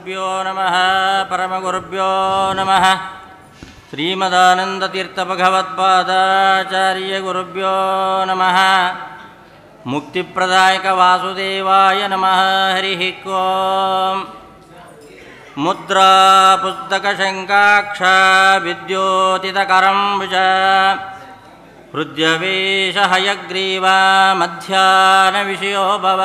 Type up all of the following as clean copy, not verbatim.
ಪರಮಗುರುಭ್ಯೋ ನಮಃ ಪರಮಗುರುಭ್ಯೋ ನಮಃ ಶ್ರೀಮದಾನಂದತೀರ್ಥಭಗವತ್ಪಾದಾಚಾರ್ಯ ಗುರುಭ್ಯೋ ನಮಃ ಮುಕ್ತಿಪ್ರದಾಯಕ ವಾಸುದೇವಾಯ ನಮಃ ಹರಿ ಓಂ ಮುದ್ರಾ ಪುಸ್ತಕ ಶಂಕಾಕ್ಷ ವಿದ್ಯೋತಿತಕರಂ ಭುಜ ಹೃದ್ಯವೇಶ ಹಯಗ್ರೀವ ಮಧ್ಯಾಹ್ನ ವಿಷಯೋ ಭವ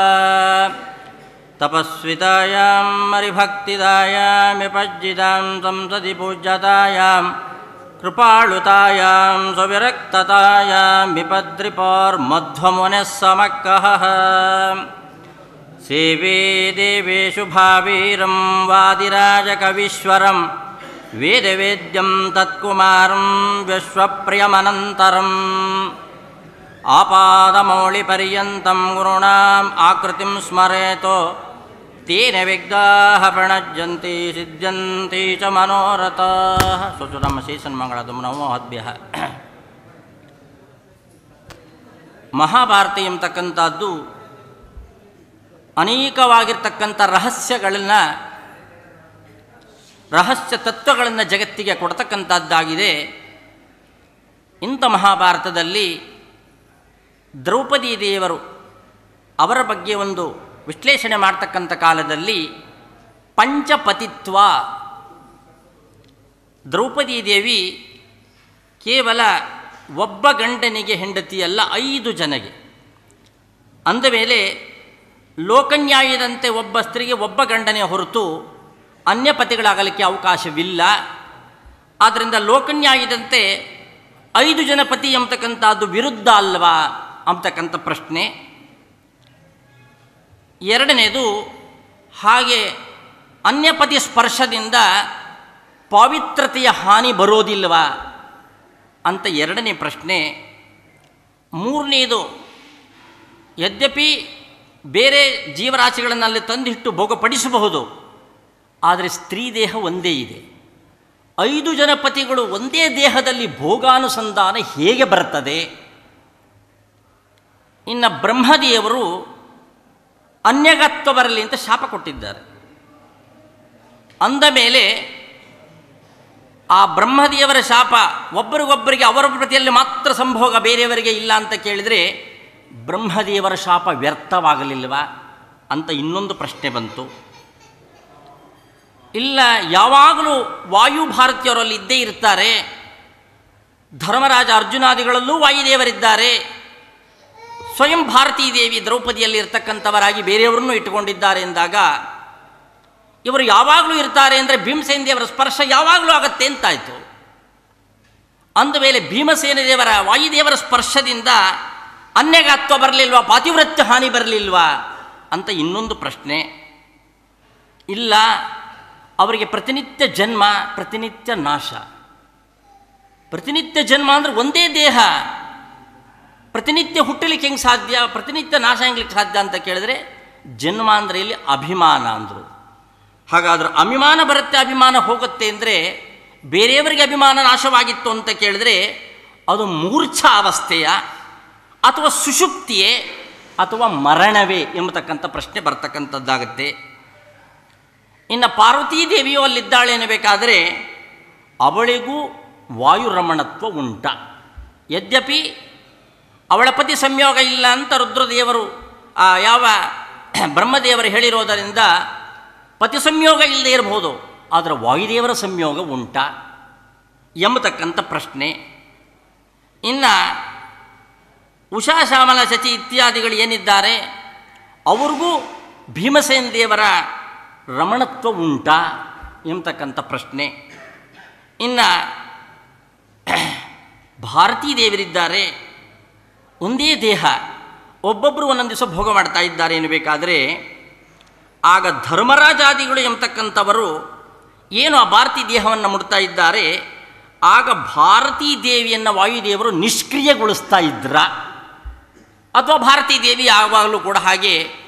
ತಪಸ್ವಿತಾಯಾಂ ಹರಿಭಕ್ತಿದಾಯಾಂ ವಿಪಜ್ಜಿತಾಂ ಸಂಸದಿ ಪೂಜ್ಯತಾಯಾಂ ಕೃಪಾಳುತಾಯಾಂ ಸುವಿರಕ್ತತಾಯಾಂ ವಿಪದ್ರಿಪೋರ್ಮಧ್ವಮುನಿಃ ಸಮಕ್ಕಃ ಸೇವೆ ದೇವೇಶು ಭಾವೀರಂ ವಾದಿರಾಜಕವೀಶ್ವರಂ ವೇದವೇದ್ಯಂ ತತ್ಕುಮಾರಂ ವಿಶ್ವಪ್ರಿಯಮನಂತರಂ ಆಪಾದಮೌಳಿಪರ್ಯಂతం ಗುರುಣಾಂ ಆಕೃತಿಂ ಸ್ಮರೇತೋ ತೇನ ವಿಘ್ನಾಃ ಪ್ರಣಶ್ಯಂತಿ ಸಿದ್ಧ್ಯಂತಿ ಚ ಮನೋರಥಾಃ. ಸುಶ್ರುತಂ ಶ್ರೀಸನ್ಮಂಗಳಂ ನಮೋ ಹದ್ಭ್ಯಃ. ಮಹಾಭಾರತ ಎಂಬತಕ್ಕಂಥದ್ದು ಅನೇಕವಾಗಿರ್ತಕ್ಕಂಥ ರಹಸ್ಯ ತತ್ವಗಳನ್ನು ಜಗತ್ತಿಗೆ ಕೊಡ್ತಕ್ಕಂಥದ್ದಾಗಿದೆ. ಇಂಥ ಮಹಾಭಾರತದಲ್ಲಿ ದ್ರೌಪದಿ ದೇವರು ಅವರ ಬಗ್ಗೆ ಒಂದು ವಿಶ್ಲೇಷಣೆ ಮಾಡ್ತಕ್ಕಂಥ ಕಾಲದಲ್ಲಿ ಪಂಚಪತಿತ್ವ, ದ್ರೌಪದಿ ದೇವಿ ಕೇವಲ ಒಬ್ಬ ಗಂಡನಿಗೆ ಹೆಂಡತಿಯಲ್ಲ, 5 ಜನಗೆ. ಅಂದಮೇಲೆ ಲೋಕನ್ಯಾಯದಂತೆ ಒಬ್ಬ ಸ್ತ್ರೀಗೆ ಒಬ್ಬ ಗಂಡನೇ ಹೊರತು ಅನ್ಯ ಪತಿಗಳಾಗಲಿಕ್ಕೆ ಅವಕಾಶವಿಲ್ಲ. ಆದ್ದರಿಂದ ಲೋಕನ್ಯಾಯದಂತೆ 5 ಜನ ಪತಿ ಎಂಬತಕ್ಕಂಥದ್ದು ವಿರುದ್ಧ ಅಲ್ವಾ ಅಂತಕ್ಕಂಥ ಪ್ರಶ್ನೆ. ಎರಡನೇದು, ಹಾಗೆ ಅನ್ಯಪತಿ ಸ್ಪರ್ಶದಿಂದ ಪಾವಿತ್ರತೆಯ ಹಾನಿ ಬರೋದಿಲ್ವಾ ಅಂತ ಎರಡನೇ ಪ್ರಶ್ನೆ. ಮೂರನೇದು, ಯದ್ಯಪಿ ಬೇರೆ ಜೀವರಾಶಿಗಳನ್ನಲ್ಲಿ ತಂದಿಟ್ಟು ಭೋಗಪಡಿಸಬಹುದು, ಆದರೆ ಸ್ತ್ರೀ ದೇಹ ಒಂದೇ ಇದೆ. 5 ಜನ ಪತಿಗಳು ಒಂದೇ ದೇಹದಲ್ಲಿ ಭೋಗಾನುಸಂಧಾನ ಹೇಗೆ ಬರ್ತದೆ? ಇನ್ನು ಬ್ರಹ್ಮದೇವರು ಅನ್ಯಗತ್ವ ಬರಲಿ ಅಂತ ಶಾಪ ಕೊಟ್ಟಿದ್ದಾರೆ. ಅಂದ ಮೇಲೆ ಆ ಬ್ರಹ್ಮದೇವರ ಶಾಪ ಒಬ್ಬರಿಗೊಬ್ಬರಿಗೆ ಅವರ ಪ್ರತಿಯಲ್ಲಿ ಮಾತ್ರ ಸಂಭೋಗ, ಬೇರೆಯವರಿಗೆ ಇಲ್ಲ ಅಂತ ಕೇಳಿದರೆ ಬ್ರಹ್ಮದೇವರ ಶಾಪ ವ್ಯರ್ಥವಾಗಲಿಲ್ವಾ ಅಂತ ಇನ್ನೊಂದು ಪ್ರಶ್ನೆ ಬಂತು. ಇಲ್ಲ, ಯಾವಾಗಲೂ ವಾಯುಭಾರತೀಯರಲ್ಲಿ ಇದ್ದೇ ಇರ್ತಾರೆ, ಧರ್ಮರಾಜ ಅರ್ಜುನಾದಿಗಳಲ್ಲೂ ವಾಯುದೇವರಿದ್ದಾರೆ, ಸ್ವಯಂ ಭಾರತೀ ದೇವಿ ದ್ರೌಪದಿಯಲ್ಲಿ ಇರ್ತಕ್ಕಂಥವರಾಗಿ ಬೇರೆಯವರನ್ನು ಇಟ್ಟುಕೊಂಡಿದ್ದಾರೆ ಎಂದಾಗ ಇವರು ಯಾವಾಗಲೂ ಇರ್ತಾರೆ ಅಂದರೆ ಭೀಮಸೇನ ದೇವರ ಸ್ಪರ್ಶ ಯಾವಾಗಲೂ ಆಗತ್ತೆ ಅಂತಾಯಿತು. ಅಂದಮೇಲೆ ಭೀಮಸೇನ ದೇವರ ವಾಯುದೇವರ ಸ್ಪರ್ಶದಿಂದ ಅನ್ಯಗಾತ್ವ ಬರಲಿಲ್ವಾ, ಪಾತಿವ್ರತ್ಯ ಹಾನಿ ಬರಲಿಲ್ವಾ ಅಂತ ಇನ್ನೊಂದು ಪ್ರಶ್ನೆ. ಇಲ್ಲ, ಅವರಿಗೆ ಪ್ರತಿನಿತ್ಯ ಜನ್ಮ, ಪ್ರತಿನಿತ್ಯ ನಾಶ. ಪ್ರತಿನಿತ್ಯ ಜನ್ಮ ಅಂದರೆ ಒಂದೇ ದೇಹ, ಪ್ರತಿನಿತ್ಯ ಹುಟ್ಟಲಿಕ್ಕೆ ಹೆಂಗೆ ಸಾಧ್ಯ, ಪ್ರತಿನಿತ್ಯ ನಾಶ ಹೆಂಗ್ಲಿಕ್ಕೆ ಸಾಧ್ಯ ಅಂತ ಕೇಳಿದ್ರೆ ಜನ್ಮ ಅಂದರೆ ಇಲ್ಲಿ ಅಭಿಮಾನ ಅಂದರು. ಹಾಗಾದ್ರೆ ಅಭಿಮಾನ ಬರುತ್ತೆ, ಅಭಿಮಾನ ಹೋಗುತ್ತೆ ಅಂದರೆ ಬೇರೆಯವರಿಗೆ ಅಭಿಮಾನ ನಾಶವಾಗಿತ್ತು ಅಂತ ಕೇಳಿದ್ರೆ ಅದು ಮೂರ್ಛಾ ಅವಸ್ಥೆಯ ಅಥವಾ ಸುಷುಪ್ತಿಯೇ ಅಥವಾ ಮರಣವೇ ಎಂಬತಕ್ಕಂಥ ಪ್ರಶ್ನೆ ಬರ್ತಕ್ಕಂಥದ್ದಾಗತ್ತೆ. ಇನ್ನು ಪಾರ್ವತೀ ದೇವಿಯು ಅಲ್ಲಿದ್ದಾಳೆ ಎನ್ನಬೇಕಾದರೆ ಅವಳಿಗೂ ವಾಯುರಮಣತ್ವ ಉಂಟ. ಯದ್ಯಪಿ ಅವಳ ಪತಿ ಸಂಯೋಗ ಇಲ್ಲ ಅಂತ ರುದ್ರದೇವರು ಯಾವ ಬ್ರಹ್ಮದೇವರು ಹೇಳಿರೋದರಿಂದ ಪತಿ ಸಂಯೋಗ ಇಲ್ಲದೆ ಇರಬಹುದು, ಆದರೆ ವಾಯುದೇವರ ಸಂಯೋಗ ಉಂಟ ಎಂಬತಕ್ಕಂಥ ಪ್ರಶ್ನೆ. ಇನ್ನು ಉಷಾ ಶ್ಯಾಮಲ ಶಚಿ ಇತ್ಯಾದಿಗಳು ಏನಿದ್ದಾರೆ ಅವ್ರಿಗೂ ಭೀಮಸೇನ ದೇವರ ರಮಣತ್ವ ಉಂಟಾ ಎಂಬತಕ್ಕಂಥ ಪ್ರಶ್ನೆ. ಇನ್ನು ಭಾರತೀ ದೇವರಿದ್ದಾರೆ, ಒಂದೇ ದೇಹ, ಒಬ್ಬೊಬ್ಬರು ಒಂದೊಂದು ದಿವಸ ಭೋಗ ಮಾಡ್ತಾ ಇದ್ದಾರೆ ಎನ್ನಬೇಕಾದರೆ ಆಗ ಧರ್ಮರಾಜಾದಿಗಳು ಎಂಬತಕ್ಕಂಥವರು ಏನು ಆ ಭಾರತೀ ದೇಹವನ್ನು ಮುಡ್ತಾ ಇದ್ದಾರೆ, ಆಗ ಭಾರತೀ ದೇವಿಯನ್ನು ವಾಯುದೇವರು ನಿಷ್ಕ್ರಿಯಗೊಳಿಸ್ತಾ ಇದ್ರ ಅಥವಾ ಭಾರತೀ ದೇವಿ ಯಾವಾಗಲೂ ಕೂಡ ಹಾಗೆ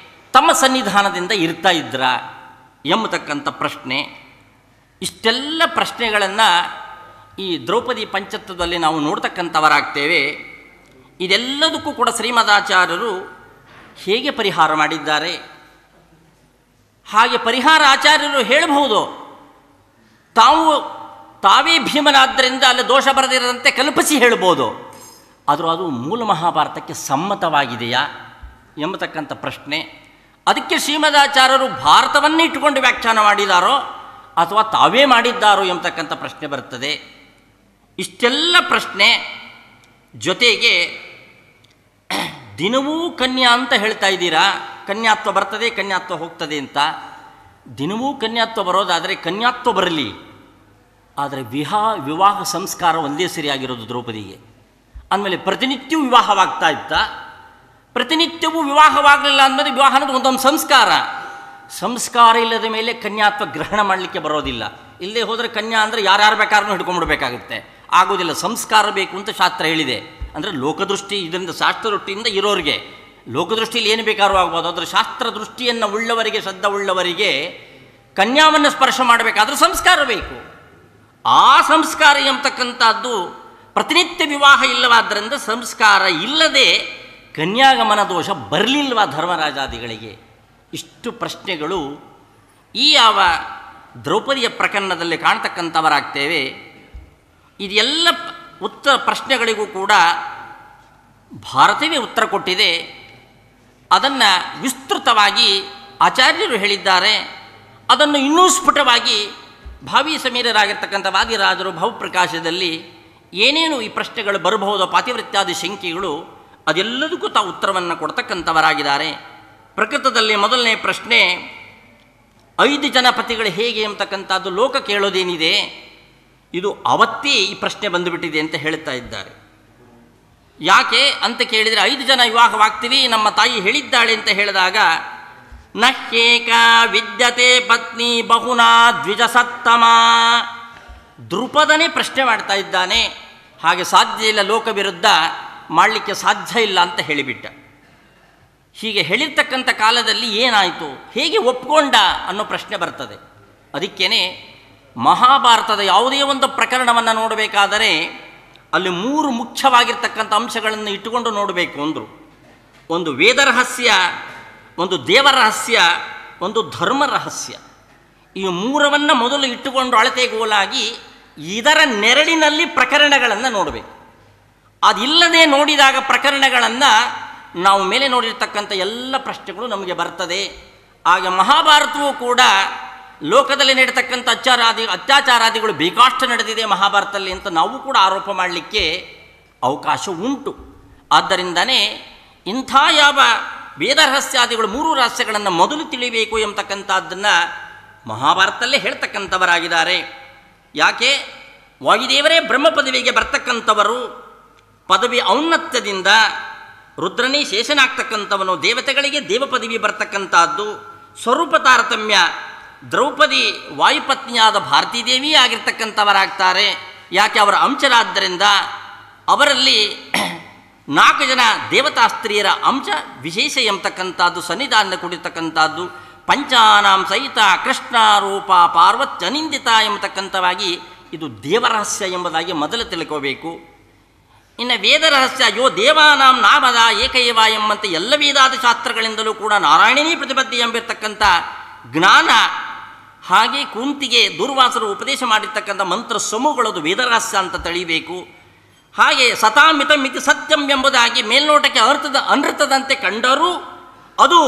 ತಮ್ಮ ಸನ್ನಿಧಾನದಿಂದ ಇರ್ತಾ ಇದ್ರ ಎಂಬತಕ್ಕಂಥ ಪ್ರಶ್ನೆ. ಇಷ್ಟೆಲ್ಲ ಪ್ರಶ್ನೆಗಳನ್ನು ಈ ದ್ರೌಪದಿ ಪಂಚತ್ವದಲ್ಲಿ ನಾವು ನೋಡ್ತಕ್ಕಂಥವರಾಗ್ತೇವೆ. ಇದೆಲ್ಲದಕ್ಕೂ ಕೂಡ ಶ್ರೀಮದಾಚಾರ್ಯರು ಹೇಗೆ ಪರಿಹಾರ ಮಾಡಿದ್ದಾರೆ? ಹಾಗೆ ಪರಿಹಾರ ಆಚಾರ್ಯರು ಹೇಳಬಹುದು, ತಾವೇ ಭೀಮನಾದ್ದರಿಂದ ಅಲ್ಲಿ ದೋಷ ಬರದಿರದಂತೆ ಕಲ್ಪಿಸಿ ಹೇಳ್ಬೋದು. ಆದರೂ ಅದು ಮೂಲ ಮಹಾಭಾರತಕ್ಕೆ ಸಮ್ಮತವಾಗಿದೆಯಾ ಎಂಬತಕ್ಕಂಥ ಪ್ರಶ್ನೆ. ಅದಕ್ಕೆ ಶ್ರೀಮದಾಚಾರ್ಯರು ಭಾರತವನ್ನೇ ಇಟ್ಟುಕೊಂಡು ವ್ಯಾಖ್ಯಾನ ಮಾಡಿದಾರೋ ಅಥವಾ ತಾವೇ ಮಾಡಿದ್ದಾರೋ ಎಂಬತಕ್ಕಂಥ ಪ್ರಶ್ನೆ ಬರ್ತದೆ. ಇಷ್ಟೆಲ್ಲ ಪ್ರಶ್ನೆ ಜೊತೆಗೆ ದಿನವೂ ಕನ್ಯಾ ಅಂತ ಹೇಳ್ತಾ ಇದ್ದೀರಾ, ಕನ್ಯಾತ್ವ ಬರ್ತದೆ ಕನ್ಯಾತ್ವ ಹೋಗ್ತದೆ ಅಂತ. ದಿನವೂ ಕನ್ಯಾತ್ವ ಬರೋದಾದರೆ ಕನ್ಯಾತ್ವ ಬರಲಿ, ಆದರೆ ವಿವಾಹ ಸಂಸ್ಕಾರ ಒಂದೇ ಸರಿಯಾಗಿರೋದು ದ್ರೌಪದಿಗೆ. ಅಂದಮೇಲೆ ಪ್ರತಿನಿತ್ಯವೂ ವಿವಾಹವಾಗ್ತಾ ಇತ್ತಾ? ಪ್ರತಿನಿತ್ಯವೂ ವಿವಾಹವಾಗಲಿಲ್ಲ ಅಂದಮೇಲೆ ವಿವಾಹ ಅನ್ನೋದು ಒಂದೊಂದು ಸಂಸ್ಕಾರ ಇಲ್ಲದ ಮೇಲೆ ಕನ್ಯಾತ್ವ ಗ್ರಹಣ ಮಾಡಲಿಕ್ಕೆ ಬರೋದಿಲ್ಲ. ಇಲ್ಲದೆ ಹೋದರೆ ಕನ್ಯಾ ಅಂದರೆ ಯಾರ್ಯಾರು ಬೇಕಾದ್ರೂ ಹಿಡ್ಕೊಂಡ್ಬಿಡ್ಬೇಕಾಗುತ್ತೆ, ಆಗೋದಿಲ್ಲ. ಸಂಸ್ಕಾರ ಬೇಕು ಅಂತ ಶಾಸ್ತ್ರ ಹೇಳಿದೆ. ಅಂದರೆ ಲೋಕದೃಷ್ಟಿ, ಇದರಿಂದ ಶಾಸ್ತ್ರದೃಷ್ಟಿಯಿಂದ ಇರೋರಿಗೆ ಲೋಕದೃಷ್ಟಿಯಲ್ಲಿ ಏನು ಬೇಕಾದ್ರೂ ಆಗ್ಬೋದು. ಅದರ ಶಾಸ್ತ್ರ ದೃಷ್ಟಿಯನ್ನು ಉಳ್ಳವರಿಗೆ, ಶ್ರದ್ಧೆ ಉಳ್ಳವರಿಗೆ ಕನ್ಯಾವನ್ನು ಸ್ಪರ್ಶ ಮಾಡಬೇಕಾದ್ರೆ ಸಂಸ್ಕಾರ ಬೇಕು. ಆ ಸಂಸ್ಕಾರ ಎಂಬತಕ್ಕಂಥದ್ದು ಪ್ರತಿನಿತ್ಯ ವಿವಾಹ ಇಲ್ಲವಾದ್ದರಿಂದ ಸಂಸ್ಕಾರ ಇಲ್ಲದೆ ಕನ್ಯಾಗಮನ ದೋಷ ಬರಲಿಲ್ವಾ ಧರ್ಮರಾಜಾದಿಗಳಿಗೆ? ಇಷ್ಟು ಪ್ರಶ್ನೆಗಳು ಈ ಯಾವ ದ್ರೌಪದಿಯ ಪ್ರಕರಣದಲ್ಲಿ ಕಾಣ್ತಕ್ಕಂಥವರಾಗ್ತೇವೆ. ಇದೆಲ್ಲ ಪ್ರಶ್ನೆಗಳಿಗೂ ಕೂಡ ಭಾರತವೇ ಉತ್ತರ ಕೊಟ್ಟಿದೆ. ಅದನ್ನು ವಿಸ್ತೃತವಾಗಿ ಆಚಾರ್ಯರು ಹೇಳಿದ್ದಾರೆ. ಅದನ್ನು ಇನ್ನೂ ಸ್ಫುಟವಾಗಿ ಭಾವಿ ಸಮೀರರಾಗಿರ್ತಕ್ಕಂಥ ವಾದಿರಾಜರು ಭಾವಪ್ರಕಾಶದಲ್ಲಿ ಏನೇನು ಈ ಪ್ರಶ್ನೆಗಳು ಬರಬಹುದೋ ಪಾತಿವೃತ್ಯಾದಿ ಶಂಕೆಗಳು ಅದೆಲ್ಲದಕ್ಕೂ ತಾವು ಉತ್ತರವನ್ನು ಕೊಡ್ತಕ್ಕಂಥವರಾಗಿದ್ದಾರೆ. ಪ್ರಕೃತದಲ್ಲಿ ಮೊದಲನೇ ಪ್ರಶ್ನೆ, 5 ಜನ ಪತಿಗಳು ಹೇಗೆ ಎಂಬತಕ್ಕಂಥದ್ದು ಲೋಕ ಕೇಳೋದೇನಿದೆ, ಇದು ಅವತ್ತೇ ಈ ಪ್ರಶ್ನೆ ಬಂದುಬಿಟ್ಟಿದೆ ಅಂತ ಹೇಳ್ತಾ ಇದ್ದಾರೆ. ಯಾಕೆ ಅಂತ ಕೇಳಿದರೆ 5 ಜನ ವಿವಾಹವಾಗ್ತೀವಿ ನಮ್ಮ ತಾಯಿ ಹೇಳಿದ್ದಾಳೆ ಅಂತ ಹೇಳಿದಾಗ, ನಹ್ಯೇಕ ವಿದ್ಯತೆ ಪತ್ನಿ ಬಹುನಾ ದ್ವಿಜಸತ್ತಮ, ದೃಪದನೇ ಪ್ರಶ್ನೆ ಮಾಡ್ತಾ ಇದ್ದಾನೆ. ಹಾಗೆ ಸಾಧ್ಯ ಇಲ್ಲ, ಲೋಕ ವಿರುದ್ಧ ಮಾಡಲಿಕ್ಕೆ ಸಾಧ್ಯ ಇಲ್ಲ ಅಂತ ಹೇಳಿಬಿಟ್ಟ. ಹೀಗೆ ಹೇಳಿರ್ತಕ್ಕಂಥ ಕಾಲದಲ್ಲಿ ಏನಾಯಿತು, ಹೇಗೆ ಒಪ್ಕೊಂಡ ಅನ್ನೋ ಪ್ರಶ್ನೆ ಬರ್ತದೆ. ಅದಕ್ಕೇ ಮಹಾಭಾರತದ ಯಾವುದೇ ಒಂದು ಪ್ರಕರಣವನ್ನು ನೋಡಬೇಕಾದರೆ ಅಲ್ಲಿ 3 ಮುಖ್ಯವಾಗಿರ್ತಕ್ಕಂಥ ಅಂಶಗಳನ್ನು ಇಟ್ಟುಕೊಂಡು ನೋಡಬೇಕು ಅಂದರು. ಒಂದು ವೇದ ರಹಸ್ಯ, ಒಂದು ದೇವರಹಸ್ಯ, ಒಂದು ಧರ್ಮ ರಹಸ್ಯ. ಈ 3ನ್ನು ಮೊದಲು ಇಟ್ಟುಕೊಂಡು ಅಳತೆಗೋಲಾಗಿ ಇದರ ನೆರಳಿನಲ್ಲಿ ಪ್ರಕರಣಗಳನ್ನು ನೋಡಬೇಕು. ಅದಿಲ್ಲದೆ ನೋಡಿದಾಗ ಪ್ರಕರಣಗಳನ್ನು ನಾವು ಮೇಲೆ ನೋಡಿರ್ತಕ್ಕಂಥ ಎಲ್ಲ ಪ್ರಶ್ನೆಗಳು ನಮಗೆ ಬರ್ತದೆ. ಆಗ ಮಹಾಭಾರತವೂ ಕೂಡ ಲೋಕದಲ್ಲಿ ನಡೀತಕ್ಕಂಥ ಅತ್ಯಾಚಾರಾದಿಗಳು ಬೇಕಾಷ್ಟು ನಡೆದಿದೆ ಮಹಾಭಾರತದಲ್ಲಿ ಅಂತ ನಾವು ಕೂಡ ಆರೋಪ ಮಾಡಲಿಕ್ಕೆ ಅವಕಾಶ ಉಂಟು. ಆದ್ದರಿಂದನೇ ಇಂಥ ಯಾವ ವೇದ ರಹಸ್ಯಾದಿಗಳು 3 ರಹಸ್ಯಗಳನ್ನು ಮೊದಲು ತಿಳಿಬೇಕು ಎಂಬತಕ್ಕಂಥದ್ದನ್ನು ಮಹಾಭಾರತದಲ್ಲೇ ಹೇಳ್ತಕ್ಕಂಥವರಾಗಿದ್ದಾರೆ. ಯಾಕೆ, ವಾಯುದೇವರೇ ಬ್ರಹ್ಮ ಪದವಿಗೆ ಬರ್ತಕ್ಕಂಥವರು, ಪದವಿ ಔನ್ನತ್ಯದಿಂದ ರುದ್ರನೇ ಶೇಷನಾಗ್ತಕ್ಕಂಥವನು, ದೇವತೆಗಳಿಗೆ ದೇವ ಪದವಿ ಬರ್ತಕ್ಕಂಥದ್ದು. ಸ್ವರೂಪ ತಾರತಮ್ಯ, ದ್ರೌಪದಿ ವಾಯುಪತ್ನಿಯಾದ ಭಾರತೀದೇವಿ ಆಗಿರ್ತಕ್ಕಂಥವರಾಗ್ತಾರೆ. ಯಾಕೆ, ಅವರ ಅಂಶರಾದ್ದರಿಂದ ಅವರಲ್ಲಿ 4 ಜನ ದೇವತಾ ಸ್ತ್ರೀಯರ ಅಂಶ ವಿಶೇಷ ಎಂಬತಕ್ಕಂಥದ್ದು ಸನ್ನಿಧಾನ ಕೊಡಿರ್ತಕ್ಕಂಥದ್ದು. ಪಂಚಾನಾಂ ಸಹಿತ ಕೃಷ್ಣ ರೂಪ ಪಾರ್ವತ್ಯನಿಂದಿತ ಎಂಬತಕ್ಕಂಥವಾಗಿ ಇದು ದೇವರಹಸ್ಯ ಎಂಬುದಾಗಿ ಮೊದಲು ತಿಳ್ಕೋಬೇಕು. ಇನ್ನು ವೇದ ರಹಸ್ಯ, ಯೋ ದೇವಾನಾಂ ನಾಮದ ಏಕೈವ ಎಂಬಂತೆ ಎಲ್ಲ ವೇದಾದಿ ಶಾಸ್ತ್ರಗಳಿಂದಲೂ ಕೂಡ ನಾರಾಯಣನೇ ಪ್ರತಿಪತ್ತಿ ಎಂಬಿರ್ತಕ್ಕಂಥ ಜ್ಞಾನ. ಹಾಗೆ ಕುಂತಿಗೆ ದುರ್ವಾಸರು ಉಪದೇಶ ಮಾಡಿರ್ತಕ್ಕಂಥ ಮಂತ್ರ ಸಮೂಹಗಳದು ವೇದರಹಸ್ಯ ಅಂತ ತಿಳಿಯಬೇಕು. ಹಾಗೆ ಸತಾಮಿತ ಮಿತಿ ಸತ್ಯಂ ಎಂಬುದಾಗಿ ಮೇಲ್ನೋಟಕ್ಕೆ ಅನೃತದಂತೆ ಕಂಡರೂ ಅದು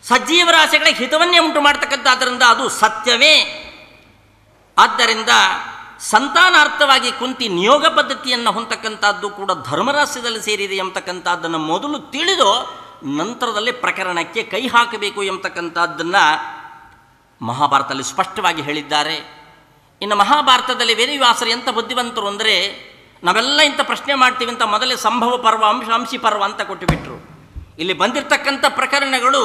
ಸಜ್ಜೀವರಾಶಿಗಳಿಗೆ ಹಿತವನ್ನೇ ಉಂಟು ಮಾಡ್ತಕ್ಕಂಥದ್ದರಿಂದ ಅದು ಸತ್ಯವೇ. ಆದ್ದರಿಂದ ಸಂತಾನಾರ್ಥವಾಗಿ ಕುಂತಿ ನಿಯೋಗ ಪದ್ಧತಿಯನ್ನು ಹೊಂದತಕ್ಕಂಥದ್ದು ಕೂಡ ಧರ್ಮರಹಸ್ಯದಲ್ಲಿ ಸೇರಿದೆ ಎಂಬತಕ್ಕಂಥದ್ದನ್ನು ಮೊದಲು ತಿಳಿದು ನಂತರದಲ್ಲಿ ಪ್ರಕರಣಕ್ಕೆ ಕೈ ಹಾಕಬೇಕು ಎಂಬತಕ್ಕಂಥದ್ದನ್ನು ಮಹಾಭಾರತದಲ್ಲಿ ಸ್ಪಷ್ಟವಾಗಿ ಹೇಳಿದ್ದಾರೆ. ಇನ್ನು ಮಹಾಭಾರತದಲ್ಲಿ ವೇದವ್ಯಾಸರು ಎಂಥ ಬುದ್ಧಿವಂತರು ಅಂದರೆ, ನಾವೆಲ್ಲ ಇಂಥ ಪ್ರಶ್ನೆ ಮಾಡ್ತೀವಿ ಅಂತ ಮೊದಲೇ ಸಂಭವ ಪರ್ವ, ಅಂಶಿ ಪರ್ವ ಅಂತ ಕೊಟ್ಟುಬಿಟ್ರು. ಇಲ್ಲಿ ಬಂದಿರತಕ್ಕಂಥ ಪ್ರಕರಣಗಳು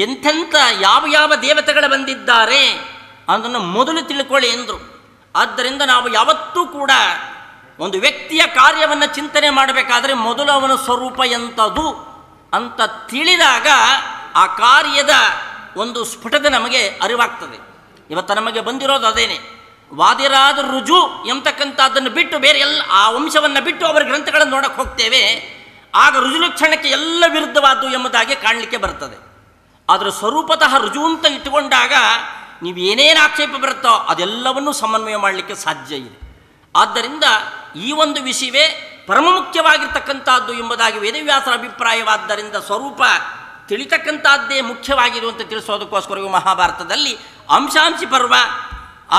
ಎಂಥೆಂಥ ಯಾವ ದೇವತೆಗಳು ಬಂದಿದ್ದಾರೆ ಅದನ್ನು ಮೊದಲು ತಿಳ್ಕೊಳ್ಳಿ ಎಂದರು. ಆದ್ದರಿಂದ ನಾವು ಯಾವತ್ತೂ ಕೂಡ ಒಂದು ವ್ಯಕ್ತಿಯ ಕಾರ್ಯವನ್ನು ಚಿಂತನೆ ಮಾಡಬೇಕಾದ್ರೆ ಮೊದಲು ಅವನ ಸ್ವರೂಪ ಎಂಥದ್ದು ಅಂತ ತಿಳಿದಾಗ ಆ ಕಾರ್ಯದ ಒಂದು ಸ್ಫುಟತೆ ನಮಗೆ ಅರಿವಾಗ್ತದೆ. ಇವತ್ತು ನಮಗೆ ಬಂದಿರೋದು ಅದೇನೆ. ವಾದಿರಾದ ರುಜು ಎಂಬತಕ್ಕಂಥದ್ದನ್ನು ಬಿಟ್ಟು ಬೇರೆ ಎಲ್ಲ ಆ ವಂಶವನ್ನು ಬಿಟ್ಟು ಅವರ ಗ್ರಂಥಗಳನ್ನು ನೋಡಕ್ಕೆ ಹೋಗ್ತೇವೆ. ಆಗ ರುಜುಲಕ್ಷಣಕ್ಕೆ ಎಲ್ಲ ವಿರುದ್ಧವಾದ್ದು ಎಂಬುದಾಗಿ ಕಾಣಲಿಕ್ಕೆ ಬರ್ತದೆ. ಅದರ ಸ್ವರೂಪತಃ ರುಜು ಅಂತ ಇಟ್ಟುಕೊಂಡಾಗ ನೀವು ಏನೇನು ಆಕ್ಷೇಪ ಬರುತ್ತೋ ಅದೆಲ್ಲವನ್ನೂ ಸಮನ್ವಯ ಮಾಡಲಿಕ್ಕೆ ಸಾಧ್ಯ ಇದೆ. ಆದ್ದರಿಂದ ಈ ಒಂದು ವಿಷಯವೇ ಪರಮ ಮುಖ್ಯವಾಗಿರ್ತಕ್ಕಂಥದ್ದು ಎಂಬುದಾಗಿ ವೇದವ್ಯಾಸರ ಅಭಿಪ್ರಾಯವಾದ್ದರಿಂದ ಸ್ವರೂಪ ತಿಳಿತಕ್ಕಂಥದ್ದೇ ಮುಖ್ಯವಾಗಿದೆ ಅಂತ ತಿಳಿಸೋದಕ್ಕೋಸ್ಕರ ಮಹಾಭಾರತದಲ್ಲಿ ಅಂಶಾಂಶಿ ಪರ್ವ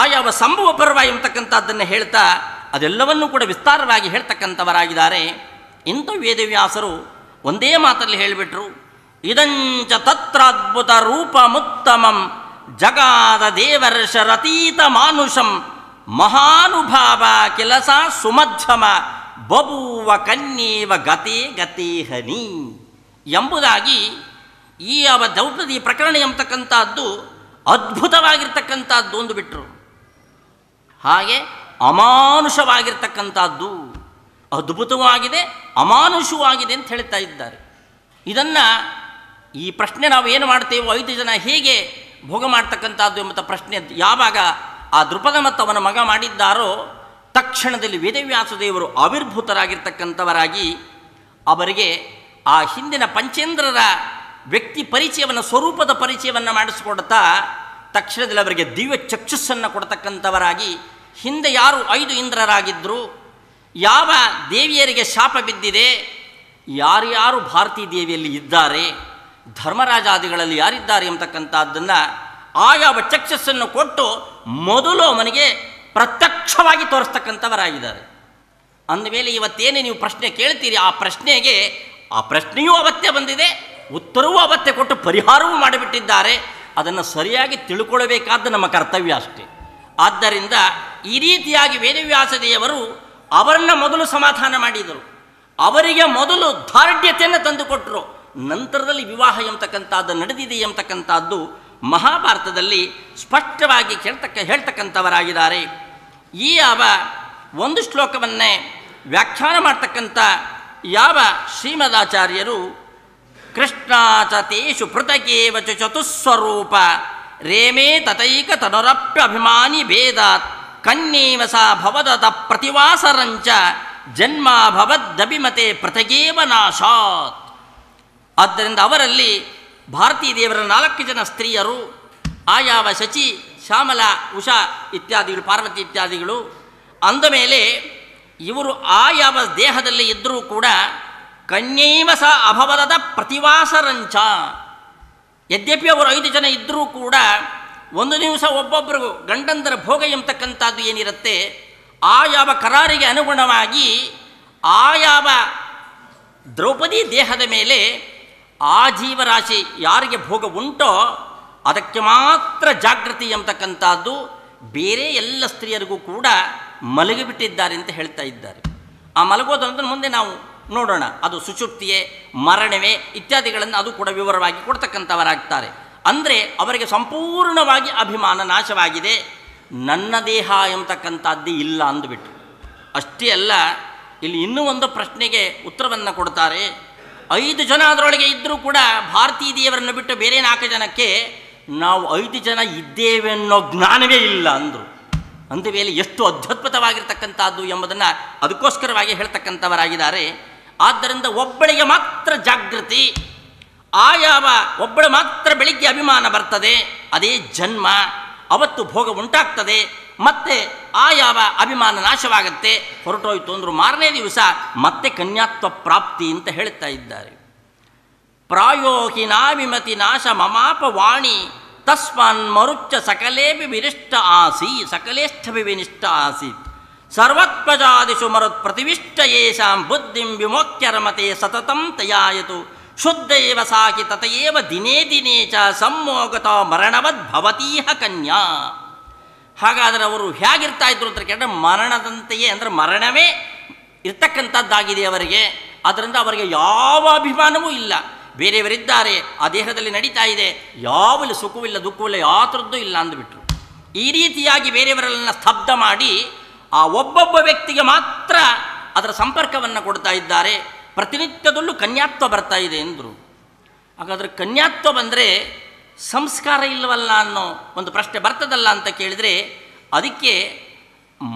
ಆಯಾವ ಸಂಭವ ಪರ್ವ ಎಂಬತಕ್ಕಂಥದ್ದನ್ನು ಹೇಳ್ತಾ ಅದೆಲ್ಲವನ್ನೂ ಕೂಡ ವಿಸ್ತಾರವಾಗಿ ಹೇಳ್ತಕ್ಕಂಥವರಾಗಿದ್ದಾರೆ. ಇಂಥ ವೇದವ್ಯಾಸರು ಒಂದೇ ಮಾತಲ್ಲಿ ಹೇಳಿಬಿಟ್ರು, ಇದಂಚ ತತ್ರಾದ್ಭುತ ರೂಪಮುತ್ತಮಂ ಜಗಾದ ದೇವರ್ಷರತೀತ ಮಾನುಷಂ ಮಹಾನುಭಾವ ಕೆಲಸ ಸುಮಧ್ಯಮ ಬಭೂವ ಕನ್ಯೇವ ಗತೆ ಗತೇಹನಿ ಎಂಬುದಾಗಿ ಈ ದ್ರೌಪದಿ ಪ್ರಕರಣ ಎಂಬತಕ್ಕಂಥದ್ದು ಅದ್ಭುತವಾಗಿರ್ತಕ್ಕಂಥದ್ದು ಒಂದು ಬಿಟ್ಟರು. ಹಾಗೆ ಅಮಾನುಷವಾಗಿರ್ತಕ್ಕಂಥದ್ದು ಅದ್ಭುತವಾಗಿದೆ, ಅಮಾನುಷವಾಗಿದೆ ಅಂತ ಹೇಳ್ತಾ ಇದ್ದಾರೆ. ಇದನ್ನು ಈ ಪ್ರಶ್ನೆ ನಾವು ಏನು ಮಾಡ್ತೇವೆ, 5 ಜನ ಹೇಗೆ ಭೋಗ ಮಾಡ್ತಕ್ಕಂಥದ್ದು ಎಂಬ ಪ್ರಶ್ನೆ ಯಾವಾಗ ಆ ದೃಪದ ಮತ್ತು ಅವನ ಮಗ ಮಾಡಿದ್ದಾರೋ ತಕ್ಷಣದಲ್ಲಿ ವೇದವ್ಯಾಸ ದೇವರು ಆವಿರ್ಭೂತರಾಗಿರ್ತಕ್ಕಂಥವರಾಗಿ ಅವರಿಗೆ ಆ ಹಿಂದಿನ ಪಂಚೇಂದ್ರರ ವ್ಯಕ್ತಿ ಪರಿಚಯವನ್ನು, ಸ್ವರೂಪದ ಪರಿಚಯವನ್ನು ಮಾಡಿಸಿಕೊಡ್ತಾ ತಕ್ಷಣದಲ್ಲಿ ಅವರಿಗೆ ದಿವ್ಯ ಚಕ್ಷುಸ್ಸನ್ನು ಕೊಡ್ತಕ್ಕಂಥವರಾಗಿ, ಹಿಂದೆ ಯಾರು 5 ಇಂದ್ರರಾಗಿದ್ದರು, ಯಾವ ದೇವಿಯರಿಗೆ ಶಾಪ ಬಿದ್ದಿದೆ, ಯಾರ್ಯಾರು ಭಾರತೀ ದೇವಿಯಲ್ಲಿ ಇದ್ದಾರೆ, ಧರ್ಮರಾಜಾದಿಗಳಲ್ಲಿ ಯಾರಿದ್ದಾರೆ ಎಂಬತಕ್ಕಂಥದ್ದನ್ನು ಆಯಾವ ಚಕ್ಷಸ್ಸನ್ನು ಕೊಟ್ಟು ಮೊದಲು ಅವನಿಗೆ ಪ್ರತ್ಯಕ್ಷವಾಗಿ ತೋರಿಸ್ತಕ್ಕಂಥವರಾಗಿದ್ದಾರೆ. ಅಂದಮೇಲೆ ಇವತ್ತೇನೇ ನೀವು ಪ್ರಶ್ನೆ ಕೇಳ್ತೀರಿ, ಆ ಪ್ರಶ್ನೆಯೂ ಅವತ್ತೇ ಬಂದಿದೆ, ಉತ್ತರವೂ ಅವತ್ತೇ ಕೊಟ್ಟು ಪರಿಹಾರವೂ ಮಾಡಿಬಿಟ್ಟಿದ್ದಾರೆ. ಅದನ್ನು ಸರಿಯಾಗಿ ತಿಳ್ಕೊಳ್ಬೇಕಾದ್ದು ನಮ್ಮ ಕರ್ತವ್ಯ ಅಷ್ಟೇ. ಆದ್ದರಿಂದ ಈ ರೀತಿಯಾಗಿ ವೇದವ್ಯಾಸ ದೇವರು ಅವರನ್ನು ಮೊದಲು ಸಮಾಧಾನ ಮಾಡಿದರು, ಅವರಿಗೆ ಮೊದಲು ದಾರ್ಢ್ಯತೆಯನ್ನು ತಂದುಕೊಟ್ಟರು. ನಂತರದಲ್ಲಿ ವಿವಾಹ ಎಂಬತಕ್ಕಂಥದ್ದು ನಡೆದಿದೆ ಎಂಬತಕ್ಕಂಥದ್ದು ಮಹಾಭಾರತದಲ್ಲಿ ಸ್ಪಷ್ಟವಾಗಿ ಹೇಳ್ತಕ್ಕಂಥವರಾಗಿದ್ದಾರೆ. ಈ ಒಂದು ಶ್ಲೋಕವನ್ನೇ ವ್ಯಾಖ್ಯಾನ ಮಾಡ್ತಕ್ಕಂಥ ಶ್ರೀಮದಾಚಾರ್ಯರು ಕೃಷ್ಣಾಚ ತೇಷು ಪೃಥಗೇವ ಚತುಸ್ವರೂಪ ರೇಮೇ ತತೈಕ ತನುರಪ್ಯಭಿಮಾನಿ ಭೇದಾತ್ ಕನ್ಯೇವ ಸಾ ಭವದತ ಪ್ರತಿವಾಸರಂಚ ಜನ್ಮ ಭವದ್ದಭಿಮತೆ ಪೃಥಗೇವ ನಾಶಾತ್. ಆದ್ದರಿಂದ ಅವರಲ್ಲಿ ಭಾರತೀ ದೇವರ 4 ಜನ ಸ್ತ್ರೀಯರು, ಆಯಾವ ಶಚಿ, ಶ್ಯಾಮಲ, ಉಷಾ ಇತ್ಯಾದಿಗಳು, ಪಾರ್ವತಿ ಇತ್ಯಾದಿಗಳು. ಅಂದಮೇಲೆ ಇವರು ಆಯಾವ ದೇಹದಲ್ಲಿ ಇದ್ದರೂ ಕೂಡ ಕನ್ಯೈವ ಸ ಅಭವದದ ಪ್ರತಿವಾಸರಂಚ, ಯದ್ಯಪಿ ಅವರು 5 ಜನ ಇದ್ದರೂ ಕೂಡ ಒಂದು ದಿವಸ ಒಬ್ಬೊಬ್ಬರಿಗೂ ಗಂಡಂದರ ಭೋಗ ಎಂಬತಕ್ಕಂಥದ್ದು ಏನಿರುತ್ತೆ, ಆಯಾವ ಕರಾರಿಗೆ ಅನುಗುಣವಾಗಿ ಆಯಾವ ದ್ರೌಪದಿ ದೇಹದ ಮೇಲೆ ಆ ಜೀವರಾಶಿ ಯಾರಿಗೆ ಭೋಗ ಉಂಟೋ ಅದಕ್ಕೆ ಮಾತ್ರ ಜಾಗೃತಿ ಎಂಬತಕ್ಕಂಥದ್ದು, ಬೇರೆ ಎಲ್ಲ ಸ್ತ್ರೀಯರಿಗೂ ಕೂಡ ಮಲಗಿಬಿಟ್ಟಿದ್ದಾರೆ ಅಂತ ಹೇಳ್ತಾ ಇದ್ದಾರೆ. ಆ ಮಲಗೋದಂದ್ರೆ ಮುಂದೆ ನಾವು ನೋಡೋಣ, ಅದು ಸುಷುಪ್ತಿಯೇ, ಮರಣವೇ ಇತ್ಯಾದಿಗಳನ್ನು ಅದು ಕೂಡ ವಿವರವಾಗಿ ಕೊಡ್ತಕ್ಕಂಥವರಾಗ್ತಾರೆ. ಅಂದರೆ ಅವರಿಗೆ ಸಂಪೂರ್ಣವಾಗಿ ಅಭಿಮಾನ ನಾಶವಾಗಿದೆ, ನನ್ನ ದೇಹ ಎಂಬತಕ್ಕಂಥದ್ದೇ ಇಲ್ಲ ಅಂದುಬಿಟ್ಟು. ಅಷ್ಟೇ ಅಲ್ಲ, ಇಲ್ಲಿ ಇನ್ನೂ ಒಂದು ಪ್ರಶ್ನೆಗೆ ಉತ್ತರವನ್ನು ಕೊಡ್ತಾರೆ. 5 ಜನ ಅದರೊಳಗೆ ಇದ್ದರೂ ಕೂಡ ಭಾರತೀ ದೇವರನ್ನು ಬಿಟ್ಟು ಬೇರೆ 4 ಜನಕ್ಕೆ ನಾವು 5 ಜನ ಇದ್ದೇವೆ ಅನ್ನೋ ಜ್ಞಾನವೇ ಇಲ್ಲ ಅಂದರು. ಅಂದಮೇಲೆ ಎಷ್ಟು ಅದ್ಭುತವಾಗಿರ್ತಕ್ಕಂಥದ್ದು ಎಂಬುದನ್ನು ಅದಕ್ಕೋಸ್ಕರವಾಗಿ ಹೇಳ್ತಕ್ಕಂಥವರಾಗಿದ್ದಾರೆ. ಆದ್ದರಿಂದ ಒಬ್ಬಳಿಗೆ ಮಾತ್ರ ಜಾಗೃತಿ, ಒಬ್ಬಳು ಮಾತ್ರ ಬೆಳಿಗ್ಗೆ ಅಭಿಮಾನ ಬರ್ತದೆ, ಅದೇ ಜನ್ಮ, ಅವತ್ತು ಭೋಗ ಉಂಟಾಗ್ತದೆ, ಮತ್ತೆ ಅಭಿಮಾನ ನಾಶವಾಗುತ್ತೆ, ಹೊರಟೋಯ್ತು ಅಂದರು. ಮಾರನೇ ದಿವಸ ಮತ್ತೆ ಕನ್ಯಾತ್ವ ಪ್ರಾಪ್ತಿ ಅಂತ ಹೇಳ್ತಾ ಇದ್ದಾರೆ. ಪ್ರಾಯೋಹಿ ನಾವಿಮತಿ ನಾಶ ಮಮಾಪ ವಾಣಿ ತಸ್ಮಾನ್ ಮರುಚ್ಚ ಸಕಲೇಭಿ ವಿನಿಷ್ಟ ವಿನಿಷ್ಟ ಆಸೀತ್ ಸರ್ವತ್ವಜಾದಿಷು ಮರುತ್ ಪ್ರತಿವಿಷ್ಟ ಯೇಷಾಂ ಬುದ್ಧಿಂ ವಿಮೋಕ್ಯ ರಮತೆ ಸತತಂ ತಯಾಯತು ಶುದ್ಧೇವ ಸಾಕಿ ತತಯೇವ ದಿನೇ ದಿನೇ ಚ ಸಮ್ಮೋಗತ ಮರಣವದ್ ಭವತೀಹ ಕನ್ಯಾ. ಹಾಗಾದರೆ ಅವರು ಹೇಗಿರ್ತಾ ಇದ್ರು ಅಂತ ಕೇಳಿದ್ರೆ ಮರಣದಂತೆಯೇ, ಅಂದರೆ ಮರಣವೇ ಇರ್ತಕ್ಕಂಥದ್ದಾಗಿದೆ ಅವರಿಗೆ. ಅದರಿಂದ ಅವರಿಗೆ ಯಾವ ಅಭಿಮಾನವೂ ಇಲ್ಲ. ಬೇರೆಯವರಿದ್ದಾರೆ, ಆ ದೇಹದಲ್ಲಿ ನಡೀತಾ ಇದೆ, ಯಾವಲ್ಲಿ ಸುಖವಿಲ್ಲ ದುಃಖವಿಲ್ಲ, ಯಾವ ಥರದ್ದು ಇಲ್ಲ ಅಂದುಬಿಟ್ರು. ಈ ರೀತಿಯಾಗಿ ಬೇರೆಯವರೆಲ್ಲ ಸ್ತಬ್ಧ ಮಾಡಿ ಆ ಒಬ್ಬೊಬ್ಬ ವ್ಯಕ್ತಿಗೆ ಮಾತ್ರ ಅದರ ಸಂಪರ್ಕವನ್ನು ಕೊಡ್ತಾ ಇದ್ದಾರೆ. ಪ್ರತಿನಿತ್ಯದಲ್ಲೂ ಕನ್ಯಾತ್ವ ಬರ್ತಾ ಇದೆ ಎಂದರು. ಹಾಗಾದರೆ ಕನ್ಯಾತ್ವ ಬಂದರೆ ಸಂಸ್ಕಾರ ಇಲ್ಲವಲ್ಲ ಅನ್ನೋ ಒಂದು ಪ್ರಶ್ನೆ ಬರ್ತದಲ್ಲ ಅಂತ ಕೇಳಿದರೆ ಅದಕ್ಕೆ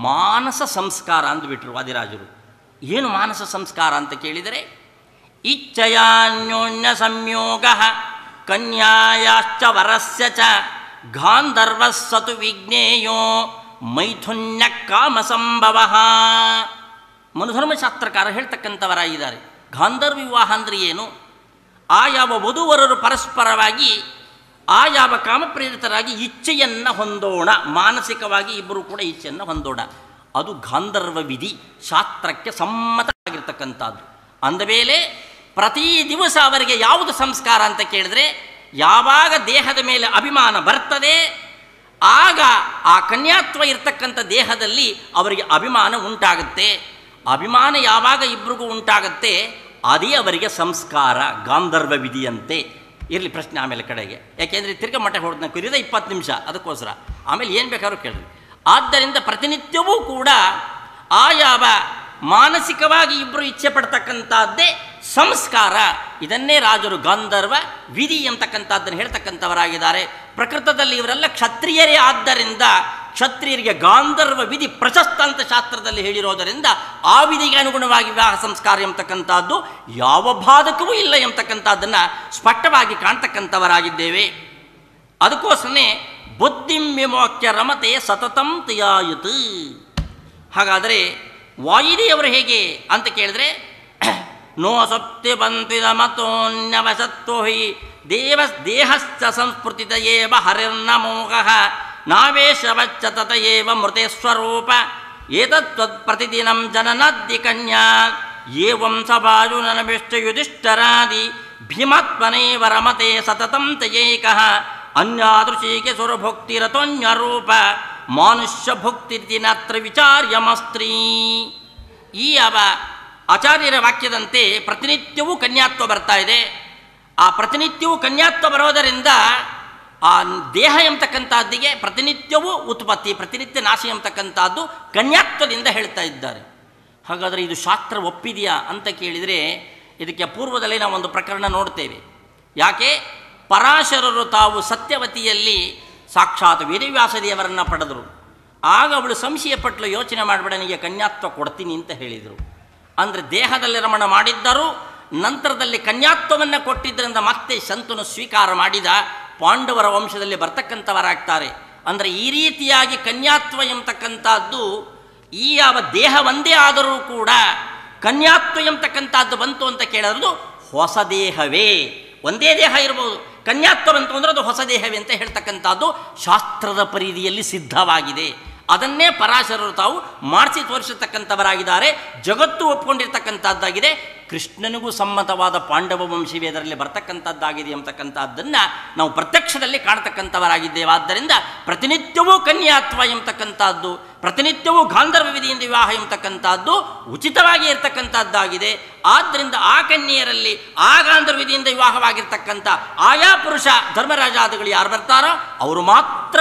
ಮಾನಸ ಸಂಸ್ಕಾರ ಅಂದುಬಿಟ್ರು ವಾದಿರಾಜರು. ಏನು ಮಾನಸ ಸಂಸ್ಕಾರ ಅಂತ ಕೇಳಿದರೆ, ಇಚ್ಛಯಾನ್ಯೋನ್ಯ ಸಂಯೋಗ ಕನ್ಯಾಯಾಶ್ಚ ವರಸ್ಯ ಚ ಗಾಂಧರ್ವಸ್ಸತು ವಿಜ್ಞೇಯೋ ಮೈಥುನ್ಯ ಕಾಮ ಸಂಭವ. ಮನುಧರ್ಮಶಾಸ್ತ್ರಕಾರ ಹೇಳ್ತಕ್ಕಂಥವರಾಗಿದ್ದಾರೆ. ಗಾಂಧರ್ವ ವಿವಾಹ ಅಂದರೆ ಏನು? ಆ ಯಾವ ವಧುವರರು ಪರಸ್ಪರವಾಗಿ ಆ ಯಾವ ಕಾಮಪ್ರೇರಿತರಾಗಿ ಇಚ್ಛೆಯನ್ನು ಹೊಂದೋಣ, ಮಾನಸಿಕವಾಗಿ ಇಬ್ಬರು ಕೂಡ ಇಚ್ಛೆಯನ್ನು ಹೊಂದೋಣ, ಅದು ಗಾಂಧರ್ವ ವಿಧಿ, ಶಾಸ್ತ್ರಕ್ಕೆ ಸಮ್ಮತವಾಗಿರ್ತಕ್ಕಂಥದ್ದು. ಅಂದಮೇಲೆ ಪ್ರತಿ ದಿವಸ ಅವರಿಗೆ ಯಾವುದು ಸಂಸ್ಕಾರ ಅಂತ ಕೇಳಿದ್ರೆ, ಯಾವಾಗ ದೇಹದ ಮೇಲೆ ಅಭಿಮಾನ ಬರ್ತದೆ ಆಗ ಆ ಕನ್ಯಾತ್ವ ಇರ್ತಕ್ಕಂಥ ದೇಹದಲ್ಲಿ ಅವರಿಗೆ ಅಭಿಮಾನ ಉಂಟಾಗುತ್ತೆ. ಅಭಿಮಾನ ಯಾವಾಗ ಇಬ್ಬರಿಗೂ ಉಂಟಾಗುತ್ತೆ ಅದೇ ಅವರಿಗೆ ಸಂಸ್ಕಾರ, ಗಾಂಧರ್ವ ವಿಧಿಯಂತೆ. ಇರಲಿ ಪ್ರಶ್ನೆ ಆಮೇಲೆ ಕಡೆಗೆ, ಯಾಕೆಂದರೆ ತಿರ್ಗ ಮಠ ಹೊಡೆದ ಕುರಿದ 20 ನಿಮಿಷ, ಅದಕ್ಕೋಸ್ಕರ ಆಮೇಲೆ ಏನು ಬೇಕಾದ್ರೂ ಕೇಳಿರಿ. ಆದ್ದರಿಂದ ಪ್ರತಿನಿತ್ಯವೂ ಕೂಡ ಆ ಯಾವ ಮಾನಸಿಕವಾಗಿ ಇಬ್ಬರು ಇಚ್ಛೆ ಪಡ್ತಕ್ಕಂಥದ್ದೇ ಸಂಸ್ಕಾರ. ಇದನ್ನೇ ರಾಜರು ಗಾಂಧರ್ವ ವಿಧಿ ಎಂತಕ್ಕಂಥದ್ದನ್ನು ಹೇಳ್ತಕ್ಕಂಥವರಾಗಿದ್ದಾರೆ. ಪ್ರಕೃತದಲ್ಲಿ ಇವರೆಲ್ಲ ಕ್ಷತ್ರಿಯರೇ ಆದ್ದರಿಂದ ಕ್ಷತ್ರಿಯರಿಗೆ ಗಾಂಧರ್ವ ವಿಧಿ ಪ್ರಶಸ್ತ ಅಂತ ಶಾಸ್ತ್ರದಲ್ಲಿ ಹೇಳಿರೋದರಿಂದ ಆ ವಿಧಿಗೆ ಅನುಗುಣವಾಗಿ ವಿವಾಹ ಸಂಸ್ಕಾರ ಎಂಬತಕ್ಕಂಥದ್ದು ಯಾವ ಬಾಧಕವೂ ಇಲ್ಲ ಎಂಬತಕ್ಕಂಥದ್ದನ್ನು ಸ್ಪಷ್ಟವಾಗಿ ಕಾಣ್ತಕ್ಕಂಥವರಾಗಿದ್ದೇವೆ. ಅದಕ್ಕೋಸ್ಕರನೇ ಬುದ್ಧಿಂ ವಿಮೋಕ್ಯ ರಮತೆ ಸತತಂ ತಯಾಯುತ್. ಹಾಗಾದರೆ ವಾಯುದೇವರು ಹೇಗೆ ಅಂತ ಕೇಳಿದ್ರೆ, ನೋ ಸಪ್ತಿ ಬಂತಿದ ಮತೋನ್ಯವಸತ್ವ ಹಿ ದೇಹಶ್ಚ ಸಂಸ್ಫೃತಿತ ಏವ ಹರಿರ್ನ ಮೋಹ ನಾವೇಶವಚ್ಚ ತತಯೇವ ಮೃತೇಶ್ವರೂಪ ಏತತ್ವತ್ ಪ್ರತಿದಿನಂ ಜನನದ್ದಿ ಕನ್ಯಾ ಏವಂ ಸಭಾಜುನನಭಿಷ್ಟ ಯುಧಿಷ್ಠರಾದಿ ಭೀಮಾತ್ಮನೇವ ರಮತೆ ಸತತಂ ತಯೈಕಃ ಅನ್ಯಾದೃಶೀಕೆ ಸುರಭುಕ್ತಿರತೋನ್ಯರೂಪ ಮಾನುಷ್ಯ ಭುಕ್ತಿರ್ತಿ ನಾತ್ರ ವಿಚಾರ್ಯಮಸ್ತ್ರೀ. ಈ ಯಾವ ಆಚಾರ್ಯರ ವಾಕ್ಯದಂತೆ ಪ್ರತಿನಿತ್ಯವೂ ಕನ್ಯಾತ್ವ ಬರ್ತಾ ಇದೆ. ಆ ಪ್ರತಿನಿತ್ಯವೂ ಕನ್ಯಾತ್ವ ಬರೋದರಿಂದ ಆ ದೇಹ ಎಂಬತಕ್ಕಂಥದ್ದಿಗೆ ಪ್ರತಿನಿತ್ಯವೂ ಉತ್ಪತ್ತಿ, ಪ್ರತಿನಿತ್ಯ ನಾಶ ಎಂಬತಕ್ಕಂಥದ್ದು ಕನ್ಯಾತ್ವದಿಂದ ಹೇಳ್ತಾ ಇದ್ದಾರೆ. ಹಾಗಾದರೆ ಇದು ಶಾಸ್ತ್ರ ಒಪ್ಪಿದೆಯಾ ಅಂತ ಕೇಳಿದರೆ, ಇದಕ್ಕೆ ಪೂರ್ವದಲ್ಲಿ ನಾವು ಒಂದು ಪ್ರಕರಣ ನೋಡ್ತೇವೆ. ಯಾಕೆ ಪರಾಶರರು ತಾವು ಸತ್ಯವತಿಯಲ್ಲಿ ಸಾಕ್ಷಾತ್ ವೇದವ್ಯಾಸ ದೇವರನ್ನು ಪಡೆದರು. ಆಗ ಅವಳು ಸಂಶಯಪಟ್ಟಲು, ಯೋಚನೆ ಮಾಡಬೇಡ, ನನಗೆ ಕನ್ಯಾತ್ವ ಕೊಡ್ತೀನಿ ಅಂತ ಹೇಳಿದರು. ಅಂದರೆ ದೇಹದಲ್ಲಿ ರಮಣ ಮಾಡಿದ್ದರೂ ನಂತರದಲ್ಲಿ ಕನ್ಯಾತ್ವವನ್ನು ಕೊಟ್ಟಿದ್ದರಿಂದ ಮತ್ತೆ ಶಂತನು ಸ್ವೀಕಾರ ಮಾಡಿದ, ಪಾಂಡವರ ವಂಶದಲ್ಲಿ ಬರ್ತಕ್ಕಂಥವರಾಗ್ತಾರೆ. ಅಂದರೆ ಈ ರೀತಿಯಾಗಿ ಕನ್ಯಾತ್ವ ಎಂಬತಕ್ಕಂಥದ್ದು ಈ ಯಾವ ದೇಹ ಒಂದೇ ಆದರೂ ಕೂಡ ಕನ್ಯಾತ್ವ ಎಂಬತಕ್ಕಂಥದ್ದು ಬಂತು ಅಂತ ಕೇಳೋದು ಹೊಸ ದೇಹವೇ. ಒಂದೇ ದೇಹ ಇರ್ಬೋದು, ಕನ್ಯಾತ್ವ ಬಂತು ಅಂದರೆ ಅದು ಹೊಸ ದೇಹವೇ ಅಂತ ಹೇಳ್ತಕ್ಕಂಥದ್ದು ಶಾಸ್ತ್ರದ ಪರಿಧಿಯಲ್ಲಿ ಸಿದ್ಧವಾಗಿದೆ. ಅದನ್ನೇ ಪರಾಶರರು ತಾವು ಮಾಡಿಸಿ ತೋರಿಸತಕ್ಕಂಥವರಾಗಿದ್ದಾರೆ. ಜಗತ್ತು ಒಪ್ಪಿಕೊಂಡಿರ್ತಕ್ಕಂಥದ್ದಾಗಿದೆ. ಕೃಷ್ಣನಿಗೂ ಸಮ್ಮತವಾದ ಪಾಂಡವ ವಂಶವೇ ಅದರಲ್ಲಿ ಬರ್ತಕ್ಕಂಥದ್ದಾಗಿದೆ ಎಂಬತಕ್ಕಂಥದ್ದನ್ನು ನಾವು ಪ್ರತ್ಯಕ್ಷದಲ್ಲಿ ಕಾಣ್ತಕ್ಕಂಥವರಾಗಿದ್ದೇವೆ. ಆದ್ದರಿಂದ ಪ್ರತಿನಿತ್ಯವೂ ಕನ್ಯಾತ್ವ ಎಂಬತಕ್ಕಂಥದ್ದು, ಪ್ರತಿನಿತ್ಯವೂ ಗಾಂಧರ್ವ ವಿಧಿಯಿಂದ ವಿವಾಹ ಎಂಬತಕ್ಕಂಥದ್ದು ಉಚಿತವಾಗಿ ಇರತಕ್ಕಂಥದ್ದಾಗಿದೆ. ಆದ್ದರಿಂದ ಆ ಕನ್ಯೆಯರಲ್ಲಿ ಆ ಗಾಂಧರ್ವ ವಿಧಿಯಿಂದ ವಿವಾಹವಾಗಿರ್ತಕ್ಕಂಥ ಆಯಾ ಪುರುಷ ಧರ್ಮರಾಜಾದಿಗಳು ಯಾರು ಬರ್ತಾರೋ ಅವರು ಮಾತ್ರ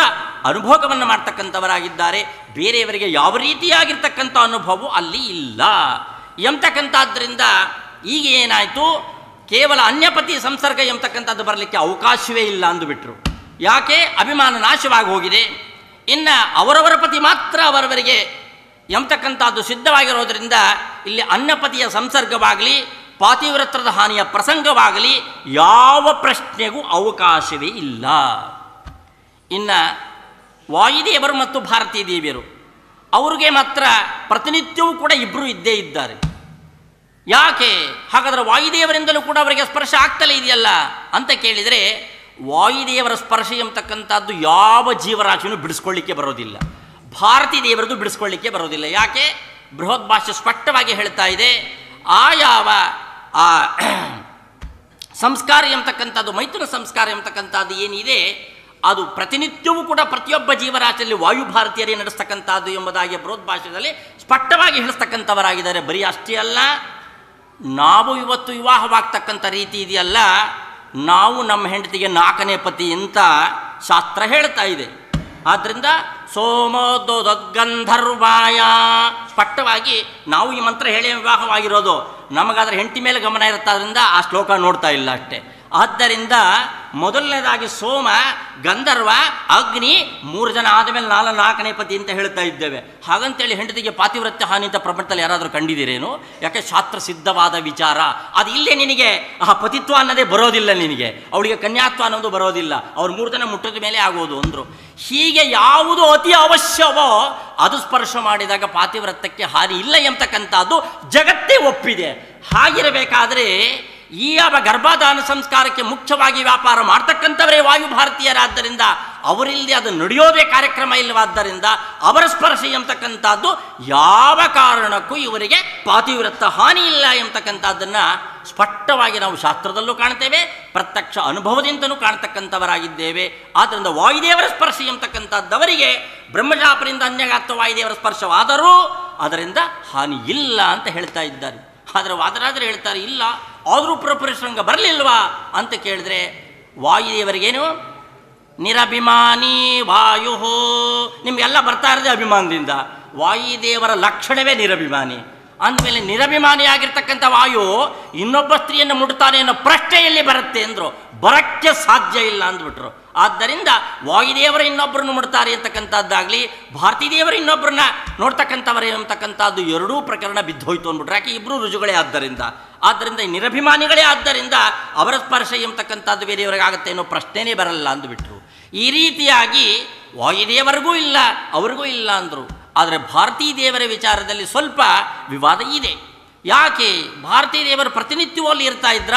ಅನುಭೋಗವನ್ನು ಮಾಡ್ತಕ್ಕಂಥವರಾಗಿದ್ದಾರೆ. ಬೇರೆಯವರಿಗೆ ಯಾವ ರೀತಿಯಾಗಿರ್ತಕ್ಕಂಥ ಅನುಭವವು ಅಲ್ಲಿ ಇಲ್ಲ ಎಂಬತಕ್ಕಂಥದ್ರಿಂದ ಈಗ ಏನಾಯಿತು, ಕೇವಲ ಅನ್ಯಪತಿ ಸಂಸರ್ಗ ಎಂಬತಕ್ಕಂಥದ್ದು ಬರಲಿಕ್ಕೆ ಅವಕಾಶವೇ ಇಲ್ಲ ಅಂದುಬಿಟ್ರು. ಯಾಕೆ? ಅಭಿಮಾನ ನಾಶವಾಗಿ ಹೋಗಿದೆ. ಇನ್ನು ಅವರವರ ಪತಿ ಮಾತ್ರ ಅವರವರಿಗೆ ಎಂಬತಕ್ಕಂಥದ್ದು ಸಿದ್ಧವಾಗಿರೋದರಿಂದ ಇಲ್ಲಿ ಅನ್ಯಪತಿಯ ಸಂಸರ್ಗವಾಗಲಿ ಪಾತಿವ್ರತ್ರದ ಹಾನಿಯ ಪ್ರಸಂಗವಾಗಲಿ ಯಾವ ಪ್ರಶ್ನೆಗೂ ಅವಕಾಶವೇ ಇಲ್ಲ. ಇನ್ನು ವಾಯುದೇವರು ಮತ್ತು ಭಾರತೀ ದೇವಿಯರು ಅವ್ರಿಗೆ ಮಾತ್ರ ಪ್ರತಿನಿತ್ಯವೂ ಕೂಡ ಇಬ್ಬರು ಇದ್ದೇ ಇದ್ದಾರೆ. ಯಾಕೆ? ಹಾಗಾದರೆ ವಾಯುದೇವರಿಂದಲೂ ಕೂಡ ಅವರಿಗೆ ಸ್ಪರ್ಶ ಆಗ್ತಲೇ ಇದೆಯಲ್ಲ ಅಂತ ಕೇಳಿದರೆ, ವಾಯುದೇವರ ಸ್ಪರ್ಶ ಎಂಬತಕ್ಕಂಥದ್ದು ಯಾವ ಜೀವರಾಶಿಯೂ ಬಿಡಿಸ್ಕೊಳ್ಳಿಕ್ಕೆ ಬರೋದಿಲ್ಲ. ಭಾರತೀ ದೇವರದು ಬಿಡಿಸ್ಕೊಳ್ಳಿಕ್ಕೆ ಬರೋದಿಲ್ಲ. ಯಾಕೆ? ಬೃಹದ್ಭಾಷ್ಯ ಸ್ಪಷ್ಟವಾಗಿ ಹೇಳ್ತಾ ಇದೆ, ಆ ಯಾವ ಆ ಸಂಸ್ಕಾರ ಎಂಬತಕ್ಕಂಥದ್ದು, ಮೈಥುನ ಸಂಸ್ಕಾರ ಎಂಬತಕ್ಕಂಥದ್ದು ಏನಿದೆ ಅದು ಪ್ರತಿನಿತ್ಯವೂ ಕೂಡ ಪ್ರತಿಯೊಬ್ಬ ಜೀವರಾಶಿಯಲ್ಲಿ ವಾಯುಭಾರತೀಯರೇ ನಡೆಸ್ತಕ್ಕಂಥದ್ದು ಎಂಬುದಾಗಿ ಬೃಹದ್ಭಾಷ್ಯದಲ್ಲಿ ಸ್ಪಷ್ಟವಾಗಿ ಹೇಳಿಸ್ತಕ್ಕಂಥವರಾಗಿದ್ದಾರೆ. ಬರೀ ಅಷ್ಟೇ ಅಲ್ಲ, ನಾವು ಇವತ್ತು ವಿವಾಹವಾಗ್ತಕ್ಕಂಥ ರೀತಿ ಇದೆಯಲ್ಲ, ನಾವು ನಮ್ಮ ಹೆಂಡತಿಗೆ 4ನೇ ಪತಿ ಅಂತ ಶಾಸ್ತ್ರ ಹೇಳ್ತಾ ಇದೆ. ಆದ್ದರಿಂದ ಸೋಮೋದೋದ್ಗಂಧರ್ವಾಯ ಸ್ಪಷ್ಟವಾಗಿ ನಾವು ಈ ಮಂತ್ರ ಹೇಳಿ ವಿವಾಹವಾಗಿರೋದು, ನಮಗಾದ್ರೆ ಹೆಂಡತಿ ಮೇಲೆ ಗಮನ ಇರುತ್ತಾದ್ರಿಂದ ಆ ಶ್ಲೋಕ ನೋಡ್ತಾ ಇಲ್ಲ ಅಷ್ಟೇ. ಆದ್ದರಿಂದ ಮೊದಲನೇದಾಗಿ ಸೋಮ, ಗಂಧರ್ವ, ಅಗ್ನಿ, 3 ಜನ ಆದಮೇಲೆ ನಾಲ್ಕನೇ ಪತಿ ಅಂತ ಹೇಳ್ತಾ ಇದ್ದೇವೆ. ಹಾಗಂತೇಳಿ ಹೆಂಡತಿಗೆ ಪಾತಿವ್ರತ್ಯ ಹಾನಿ ಅಂತ ಪ್ರಪಂಚದಲ್ಲಿ ಯಾರಾದರೂ ಕಂಡಿದ್ದೀರೇನು? ಯಾಕೆ ಶಾಸ್ತ್ರ ಸಿದ್ಧವಾದ ವಿಚಾರ ಅದು. ಇಲ್ಲೇ ನಿನಗೆ ಆ ಪತಿತ್ವ ಅನ್ನೋದೇ ಬರೋದಿಲ್ಲ, ನಿನಗೆ ಅವಳಿಗೆ ಕನ್ಯಾತ್ವ ಅನ್ನೋದು ಬರೋದಿಲ್ಲ. ಅವ್ರು 3 ಜನ ಮುಟ್ಟಿದ ಮೇಲೆ ಆಗೋದು ಅಂದರು. ಹೀಗೆ ಯಾವುದು ಅತಿ ಅವಶ್ಯವೋ ಅದು ಸ್ಪರ್ಶ ಮಾಡಿದಾಗ ಪಾತಿವ್ರತ್ಯಕ್ಕೆ ಹಾನಿ ಇಲ್ಲ ಎಂಬತಕ್ಕಂಥದ್ದು ಜಗತ್ತೇ ಒಪ್ಪಿದೆ. ಹಾಗಿರಬೇಕಾದ್ರೆ ಈ ಯಾವ ಗರ್ಭಾಧಾನ ಸಂಸ್ಕಾರಕ್ಕೆ ಮುಖ್ಯವಾಗಿ ವ್ಯಾಪಾರ ಮಾಡ್ತಕ್ಕಂಥವರೇ ವಾಯು ಭಾರತೀಯರಾದ್ದರಿಂದ ಅವರಿಲ್ಲದೆ ಅದು ನಡೆಯೋದೇ ಕಾರ್ಯಕ್ರಮ ಇಲ್ಲವಾದ್ದರಿಂದ ಅವರ ಸ್ಪರ್ಶ ಎಂಬತಕ್ಕಂಥದ್ದು ಯಾವ ಕಾರಣಕ್ಕೂ ಇವರಿಗೆ ಪಾತಿವ್ರತ್ಯ ಹಾನಿ ಇಲ್ಲ ಎಂಬತಕ್ಕಂಥದ್ದನ್ನು ಸ್ಪಷ್ಟವಾಗಿ ನಾವು ಶಾಸ್ತ್ರದಲ್ಲೂ ಕಾಣ್ತೇವೆ, ಪ್ರತ್ಯಕ್ಷ ಅನುಭವದಿಂದಲೂ ಕಾಣ್ತಕ್ಕಂಥವರಾಗಿದ್ದೇವೆ. ಆದ್ದರಿಂದ ವಾಯುದೇವರ ಸ್ಪರ್ಶ ಎಂಬತಕ್ಕಂಥದ್ದವರಿಗೆ ಬ್ರಹ್ಮಶಾಪದಿಂದ ಅನ್ಯಗಾತ್ವ ವಾಯುದೇವರ ಸ್ಪರ್ಶವಾದರೂ ಅದರಿಂದ ಹಾನಿ ಇಲ್ಲ ಅಂತ ಹೇಳ್ತಾ ಇದ್ದಾರೆ. ಆದರೆ ವಾದರಾದರೆ ಹೇಳ್ತಾರೆ ಇಲ್ಲ, ಆದರೂ ಪ್ರಪುರುಷರಂಗ ಬರಲಿಲ್ವಾ ಅಂತ ಕೇಳಿದ್ರೆ ವಾಯುದೇವರಿಗೇನು ನಿರಭಿಮಾನಿ ವಾಯು, ನಿಮಗೆಲ್ಲ ಬರ್ತಾ ಇರೋದೇ ಅಭಿಮಾನದಿಂದ. ವಾಯುದೇವರ ಲಕ್ಷಣವೇ ನಿರಭಿಮಾನಿ ಅಂದಮೇಲೆ ನಿರಭಿಮಾನಿಯಾಗಿರ್ತಕ್ಕಂಥ ವಾಯು ಇನ್ನೊಬ್ಬ ಸ್ತ್ರೀಯನ್ನು ಮುಡ್ತಾನೆ ಅನ್ನೋ ಪ್ರಶ್ನೆಯಲ್ಲಿ ಬರುತ್ತೆ ಅಂದರು. ಬರಕ್ಕೆ ಸಾಧ್ಯ ಇಲ್ಲ ಅಂದ್ಬಿಟ್ರು. ಆದ್ದರಿಂದ ವಾಯುದೇವರು ಇನ್ನೊಬ್ಬರನ್ನು ಮುಡ್ತಾರೆ ಅಂತಕ್ಕಂಥದ್ದಾಗಲಿ, ಭಾರತೀದೇವರು ಇನ್ನೊಬ್ಬರನ್ನ ನೋಡ್ತಕ್ಕಂಥವರೇ ಅಂತಕ್ಕಂಥದ್ದು ಎರಡೂ ಪ್ರಕರಣ ಬಿದ್ದೋಯ್ತು ಅಂದ್ಬಿಟ್ರೆ. ಯಾಕೆ ಇಬ್ಬರು ರುಜುಗಳೇ ಆದ್ದರಿಂದ ಈ ನಿರಭಿಮಾನಿಗಳೇ ಆದ್ದರಿಂದ ಅವರ ಸ್ಪರ್ಶ ಎಂಬತಕ್ಕಂಥದ್ದು ಬೇರೆಯವರಿಗೆ ಆಗುತ್ತೆ ಅನ್ನೋ ಪ್ರಶ್ನೆನೇ ಬರಲ್ಲ ಅಂದುಬಿಟ್ರು. ಈ ರೀತಿಯಾಗಿ ವಾಯುದೇವರಿಗೂ ಇಲ್ಲ ಅವ್ರಿಗೂ ಇಲ್ಲ ಅಂದರು. ಆದರೆ ಭಾರತೀ ದೇವರ ವಿಚಾರದಲ್ಲಿ ಸ್ವಲ್ಪ ವಿವಾದ ಇದೆ. ಯಾಕೆ? ಭಾರತೀ ದೇವರು ಪ್ರತಿನಿತ್ಯವೂ ಅಲ್ಲಿ ಇರ್ತಾ ಇದ್ರ?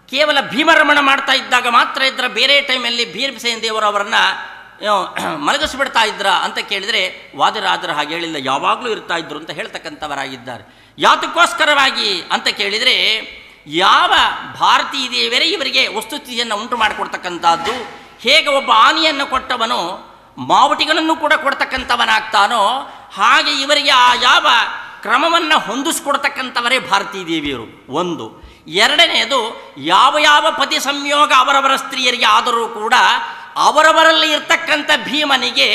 ಕೇವಲ ಭೀಮರಮಣ ಮಾಡ್ತಾ ಇದ್ದಾಗ ಮಾತ್ರ ಇದ್ರ? ಬೇರೆ ಟೈಮಲ್ಲಿ ಭೀಮಸೇನ ದೇವರು ಅವರನ್ನು ಮಲಗಿಸ್ಬಿಡ್ತಾ ಇದ್ರ ಅಂತ ಕೇಳಿದರೆ ವಾದಿರಾಜರು ಹಾಗೆ ಹೇಳಿಲ್ಲ, ಯಾವಾಗಲೂ ಇರ್ತಾ ಇದ್ರು ಅಂತ ಹೇಳ್ತಕ್ಕಂಥವರಾಗಿದ್ದಾರೆ. ಯಾತಕ್ಕೋಸ್ಕರವಾಗಿ ಅಂತ ಕೇಳಿದರೆ ಯಾವ ಭಾರತೀ ದೇವರೇ ಇವರಿಗೆ ವಸ್ತುಸ್ಥಿತಿಯನ್ನು ಉಂಟು ಮಾಡಿಕೊಡ್ತಕ್ಕಂಥದ್ದು. ಹೇಗೆ ಒಬ್ಬ ಆನೆಯನ್ನು ಕೊಟ್ಟವನು ಮಾವಟಿಗಳನ್ನು ಕೂಡ ಕೊಡ್ತಕ್ಕಂಥವನಾಗ್ತಾನೋ ಹಾಗೆ ಇವರಿಗೆ ಆ ಯಾವ ಕ್ರಮವನ್ನು ಹೊಂದಿಸ್ಕೊಡ್ತಕ್ಕಂಥವರೇ ಭಾರತೀ ದೇವಿಯರು. ಒಂದು. ಎರಡನೆಯದು, ಯಾವ ಯಾವ ಪತಿ ಸಂಯೋಗ ಅವರವರ ಸ್ತ್ರೀಯರಿಗೆ ಆದರೂ ಕೂಡ ಅವರವರಲ್ಲಿ ಇರ್ತಕ್ಕಂಥ ಭೀಮನಿಗೆ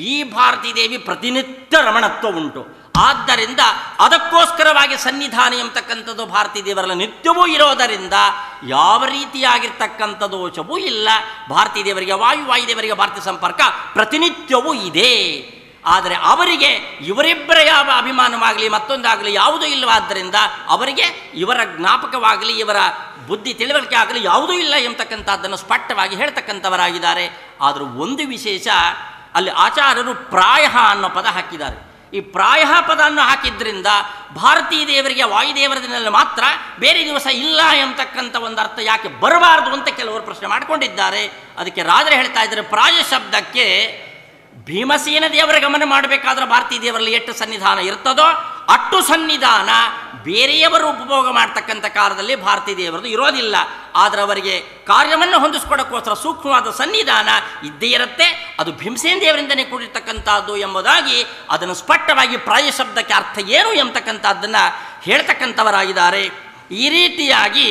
ಈ ಭಾರತೀ ದೇವಿ ಪ್ರತಿನಿತ್ಯ ರಮಣತ್ವ ಉಂಟು. ಆದ್ದರಿಂದ ಅದಕ್ಕೋಸ್ಕರವಾಗಿ ಸನ್ನಿಧಾನ ಎಂಬತಕ್ಕಂಥದ್ದು ಭಾರತೀ ದೇವರಲ್ಲಿ ನಿತ್ಯವೂ ಇರೋದರಿಂದ ಯಾವ ರೀತಿಯಾಗಿರ್ತಕ್ಕಂಥ ದೋಷವೂ ಇಲ್ಲ. ಭಾರತೀ ದೇವರಿಗೆ ವಾಯುದೇವರಿಗೆ ಭಾರತೀಯ ಸಂಪರ್ಕ ಪ್ರತಿನಿತ್ಯವೂ ಇದೆ. ಆದರೆ ಅವರಿಗೆ ಇವರಿಬ್ಬರ ಯಾವ ಅಭಿಮಾನವಾಗಲಿ ಮತ್ತೊಂದಾಗಲಿ ಯಾವುದೂ ಇಲ್ಲವಾದ್ದರಿಂದ ಅವರಿಗೆ ಇವರ ಜ್ಞಾಪಕವಾಗಲಿ ಇವರ ಬುದ್ಧಿ ತಿಳುವಳಿಕೆ ಆಗಲಿ ಯಾವುದೂ ಇಲ್ಲ ಎಂಬತಕ್ಕಂಥದ್ದನ್ನು ಸ್ಪಷ್ಟವಾಗಿ ಹೇಳ್ತಕ್ಕಂಥವರಾಗಿದ್ದಾರೆ. ಆದರೂ ಒಂದು ವಿಶೇಷ, ಅಲ್ಲಿ ಆಚಾರ್ಯರು ಪ್ರಾಯ ಅನ್ನೋ ಪದ ಹಾಕಿದ್ದಾರೆ. ಈ ಪ್ರಾಯ ಪದವನ್ನು ಹಾಕಿದ್ರಿಂದ ಭಾರತೀ ದೇವರಿಗೆ ವಾಯುದೇವರ ದಿನದಲ್ಲಿ ಮಾತ್ರ ಬೇರೆ ದಿವಸ ಇಲ್ಲ ಎಂಬತಕ್ಕಂಥ ಒಂದು ಅರ್ಥ ಯಾಕೆ ಬರಬಾರ್ದು ಅಂತ ಕೆಲವರು ಪ್ರಶ್ನೆ ಮಾಡಿಕೊಂಡಿದ್ದಾರೆ. ಅದಕ್ಕೆ ರಾಜರು ಹೇಳ್ತಾ ಇದ್ದಾರೆ, ಪ್ರಾಯ ಶಬ್ದಕ್ಕೆ ಭೀಮಸೇನ ದೇವರ ಗಮನ ಮಾಡಬೇಕಾದ್ರೆ ಭಾರತೀ ದೇವರಲ್ಲಿ ಎಷ್ಟು ಸನ್ನಿಧಾನ ಇರ್ತದೋ ಅಷ್ಟು ಸನ್ನಿಧಾನ ಬೇರೆಯವರು ಉಪಭೋಗ ಮಾಡ್ತಕ್ಕಂಥ ಕಾಲದಲ್ಲಿ ಭಾರತೀ ದೇವರದು ಇರೋದಿಲ್ಲ. ಆದರೆ ಅವರಿಗೆ ಕಾರ್ಯವನ್ನು ಹೊಂದಿಸ್ಕೊಡೋಕ್ಕೋಸ್ಕರ ಸೂಕ್ಷ್ಮವಾದ ಸನ್ನಿಧಾನ ಇದ್ದೇ ಇರುತ್ತೆ. ಅದು ಭೀಮಸೇನ ದೇವರಿಂದನೇ ಕೂಡಿರ್ತಕ್ಕಂಥದ್ದು ಎಂಬುದಾಗಿ ಅದನ್ನು ಸ್ಪಷ್ಟವಾಗಿ ಪ್ರಾಯ ಶಬ್ದಕ್ಕೆ ಅರ್ಥ ಏನು ಎಂಬತಕ್ಕಂಥದ್ದನ್ನು ಹೇಳ್ತಕ್ಕಂಥವರಾಗಿದ್ದಾರೆ. ಈ ರೀತಿಯಾಗಿ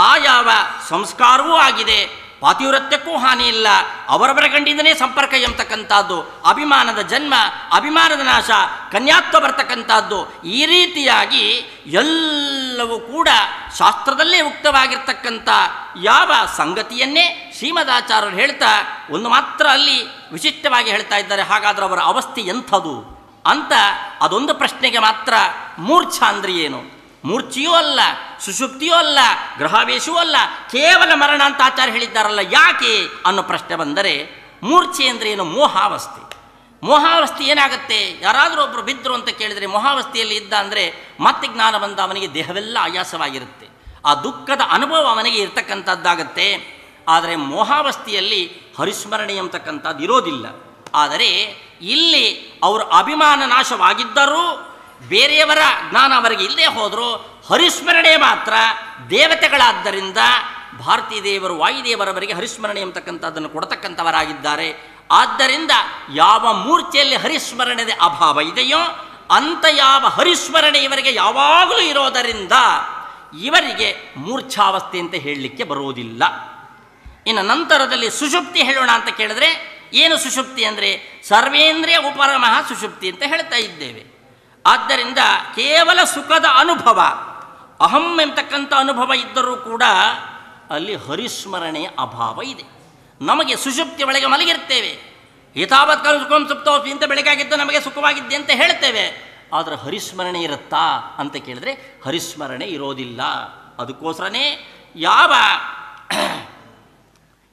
ಆ ಯಾವ ಸಂಸ್ಕಾರವೂ ಆಗಿದೆ, ಪಾತಿವ್ರತ್ಯಕ್ಕೂ ಹಾನಿ ಇಲ್ಲ, ಅವರವರ ಗಂಡಿಂದನೇ ಸಂಪರ್ಕ ಎಂಬತಕ್ಕಂಥದ್ದು, ಅಭಿಮಾನದ ಜನ್ಮ, ಅಭಿಮಾನದ ನಾಶ, ಕನ್ಯಾತ್ವ ಬರ್ತಕ್ಕಂಥದ್ದು, ಈ ರೀತಿಯಾಗಿ ಎಲ್ಲವೂ ಕೂಡ ಶಾಸ್ತ್ರದಲ್ಲೇ ಉಕ್ತವಾಗಿರ್ತಕ್ಕಂಥ ಯಾವ ಸಂಗತಿಯನ್ನೇ ಶ್ರೀಮದಾಚಾರ್ಯರು ಹೇಳ್ತಾ ಒಂದು ಮಾತ್ರ ಅಲ್ಲಿ ವಿಶಿಷ್ಟವಾಗಿ ಹೇಳ್ತಾ ಇದ್ದಾರೆ. ಹಾಗಾದರೆ ಅವರ ಅವಸ್ಥೆ ಎಂಥದು ಅಂತ ಅದೊಂದು ಪ್ರಶ್ನೆಗೆ ಮಾತ್ರ ಮೂರ್ಛಾ ಅಂದರೆ ಏನು? ಮೂರ್ಛೆಯೂ ಅಲ್ಲ, ಸುಷುಪ್ತಿಯೂ ಅಲ್ಲ, ಗ್ರಹಾವೇಶವೂ ಅಲ್ಲ, ಕೇವಲ ಮರಣ ಅಂತ ಆಚಾರ್ಯ ಹೇಳಿದ್ದಾರಲ್ಲ, ಯಾಕೆ ಅನ್ನೋ ಪ್ರಶ್ನೆ ಬಂದರೆ ಮೂರ್ಛೆ ಅಂದರೆ ಏನು? ಮೋಹಾವಸ್ಥೆ. ಮೋಹಾವಸ್ಥೆ ಏನಾಗುತ್ತೆ? ಯಾರಾದರೂ ಒಬ್ಬರು ಬಿದ್ದರು ಅಂತ ಕೇಳಿದರೆ ಮೋಹಾವಸ್ಥೆಯಲ್ಲಿ ಇದ್ದ ಅಂದರೆ ಮತ್ತೆ ಜ್ಞಾನ ಬಂದ ಅವನಿಗೆ ದೇಹವೆಲ್ಲ ಆಯಾಸವಾಗಿರುತ್ತೆ, ಆ ದುಃಖದ ಅನುಭವ ಅವನಿಗೆ ಇರ್ತಕ್ಕಂಥದ್ದಾಗತ್ತೆ. ಆದರೆ ಮೋಹಾವಸ್ಥೆಯಲ್ಲಿ ಹರಿಸ್ಮರಣೆ ಎಂಬತಕ್ಕಂಥದ್ದು ಇರೋದಿಲ್ಲ. ಆದರೆ ಇಲ್ಲಿ ಅವರು ಅಭಿಮಾನ ನಾಶವಾಗಿದ್ದರೂ ಬೇರೆಯವರ ಜ್ಞಾನ ಅವರಿಗೆ ಇಲ್ಲದೆ ಹೋದರೂ ಹರಿಸ್ಮರಣೆ ಮಾತ್ರ ದೇವತೆಗಳಾದ್ದರಿಂದ ಭಾರತೀ ದೇವರು ವಾಯುದೇವರವರಿಗೆ ಹರಿಸ್ಮರಣೆ ಎಂಬತಕ್ಕಂಥದ್ದನ್ನು ಕೊಡತಕ್ಕಂಥವರಾಗಿದ್ದಾರೆ. ಆದ್ದರಿಂದ ಯಾವ ಮೂರ್ಛೆಯಲ್ಲಿ ಹರಿಸ್ಮರಣೆಯ ಅಭಾವ ಇದೆಯೋ ಅಂಥ ಯಾವ ಹರಿಸ್ಮರಣೆ ಇವರಿಗೆ ಯಾವಾಗಲೂ ಇರೋದರಿಂದ ಇವರಿಗೆ ಮೂರ್ಛಾವಸ್ಥೆ ಅಂತ ಹೇಳಲಿಕ್ಕೆ ಬರುವುದಿಲ್ಲ. ಇನ್ನು ನಂತರದಲ್ಲಿ ಸುಷುಪ್ತಿ ಹೇಳೋಣ ಅಂತ ಕೇಳಿದ್ರೆ ಏನು ಸುಷುಪ್ತಿ ಅಂದರೆ ಸರ್ವೇಂದ್ರಿಯ ಉಪರಮಃ ಸುಷುಪ್ತಿ ಅಂತ ಹೇಳ್ತಾ ಇದ್ದೇವೆ. ಆದ್ದರಿಂದ ಕೇವಲ ಸುಖದ ಅನುಭವ, ಅಹಂ ಎಂಬತಕ್ಕಂಥ ಅನುಭವ ಇದ್ದರೂ ಕೂಡ ಅಲ್ಲಿ ಹರಿಸ್ಮರಣೆಯ ಅಭಾವ ಇದೆ. ನಮಗೆ ಸುಷುಪ್ತಿ ಒಳಗೆ ಮಲಗಿರ್ತೇವೆ, ಏತಾವತ್ ಕಾಲ ಸುಖಂ ಸುಪ್ತೋಸ್ಮಿ ಇಂಥ ಬೆಳಗಾಗಿದ್ದು ನಮಗೆ ಸುಖವಾಗಿದ್ದೆ ಅಂತ ಹೇಳ್ತೇವೆ. ಆದರೆ ಹರಿಸ್ಮರಣೆ ಇರುತ್ತಾ ಅಂತ ಕೇಳಿದ್ರೆ ಹರಿಸ್ಮರಣೆ ಇರೋದಿಲ್ಲ. ಅದಕ್ಕೋಸ್ಕರನೇ ಯಾವ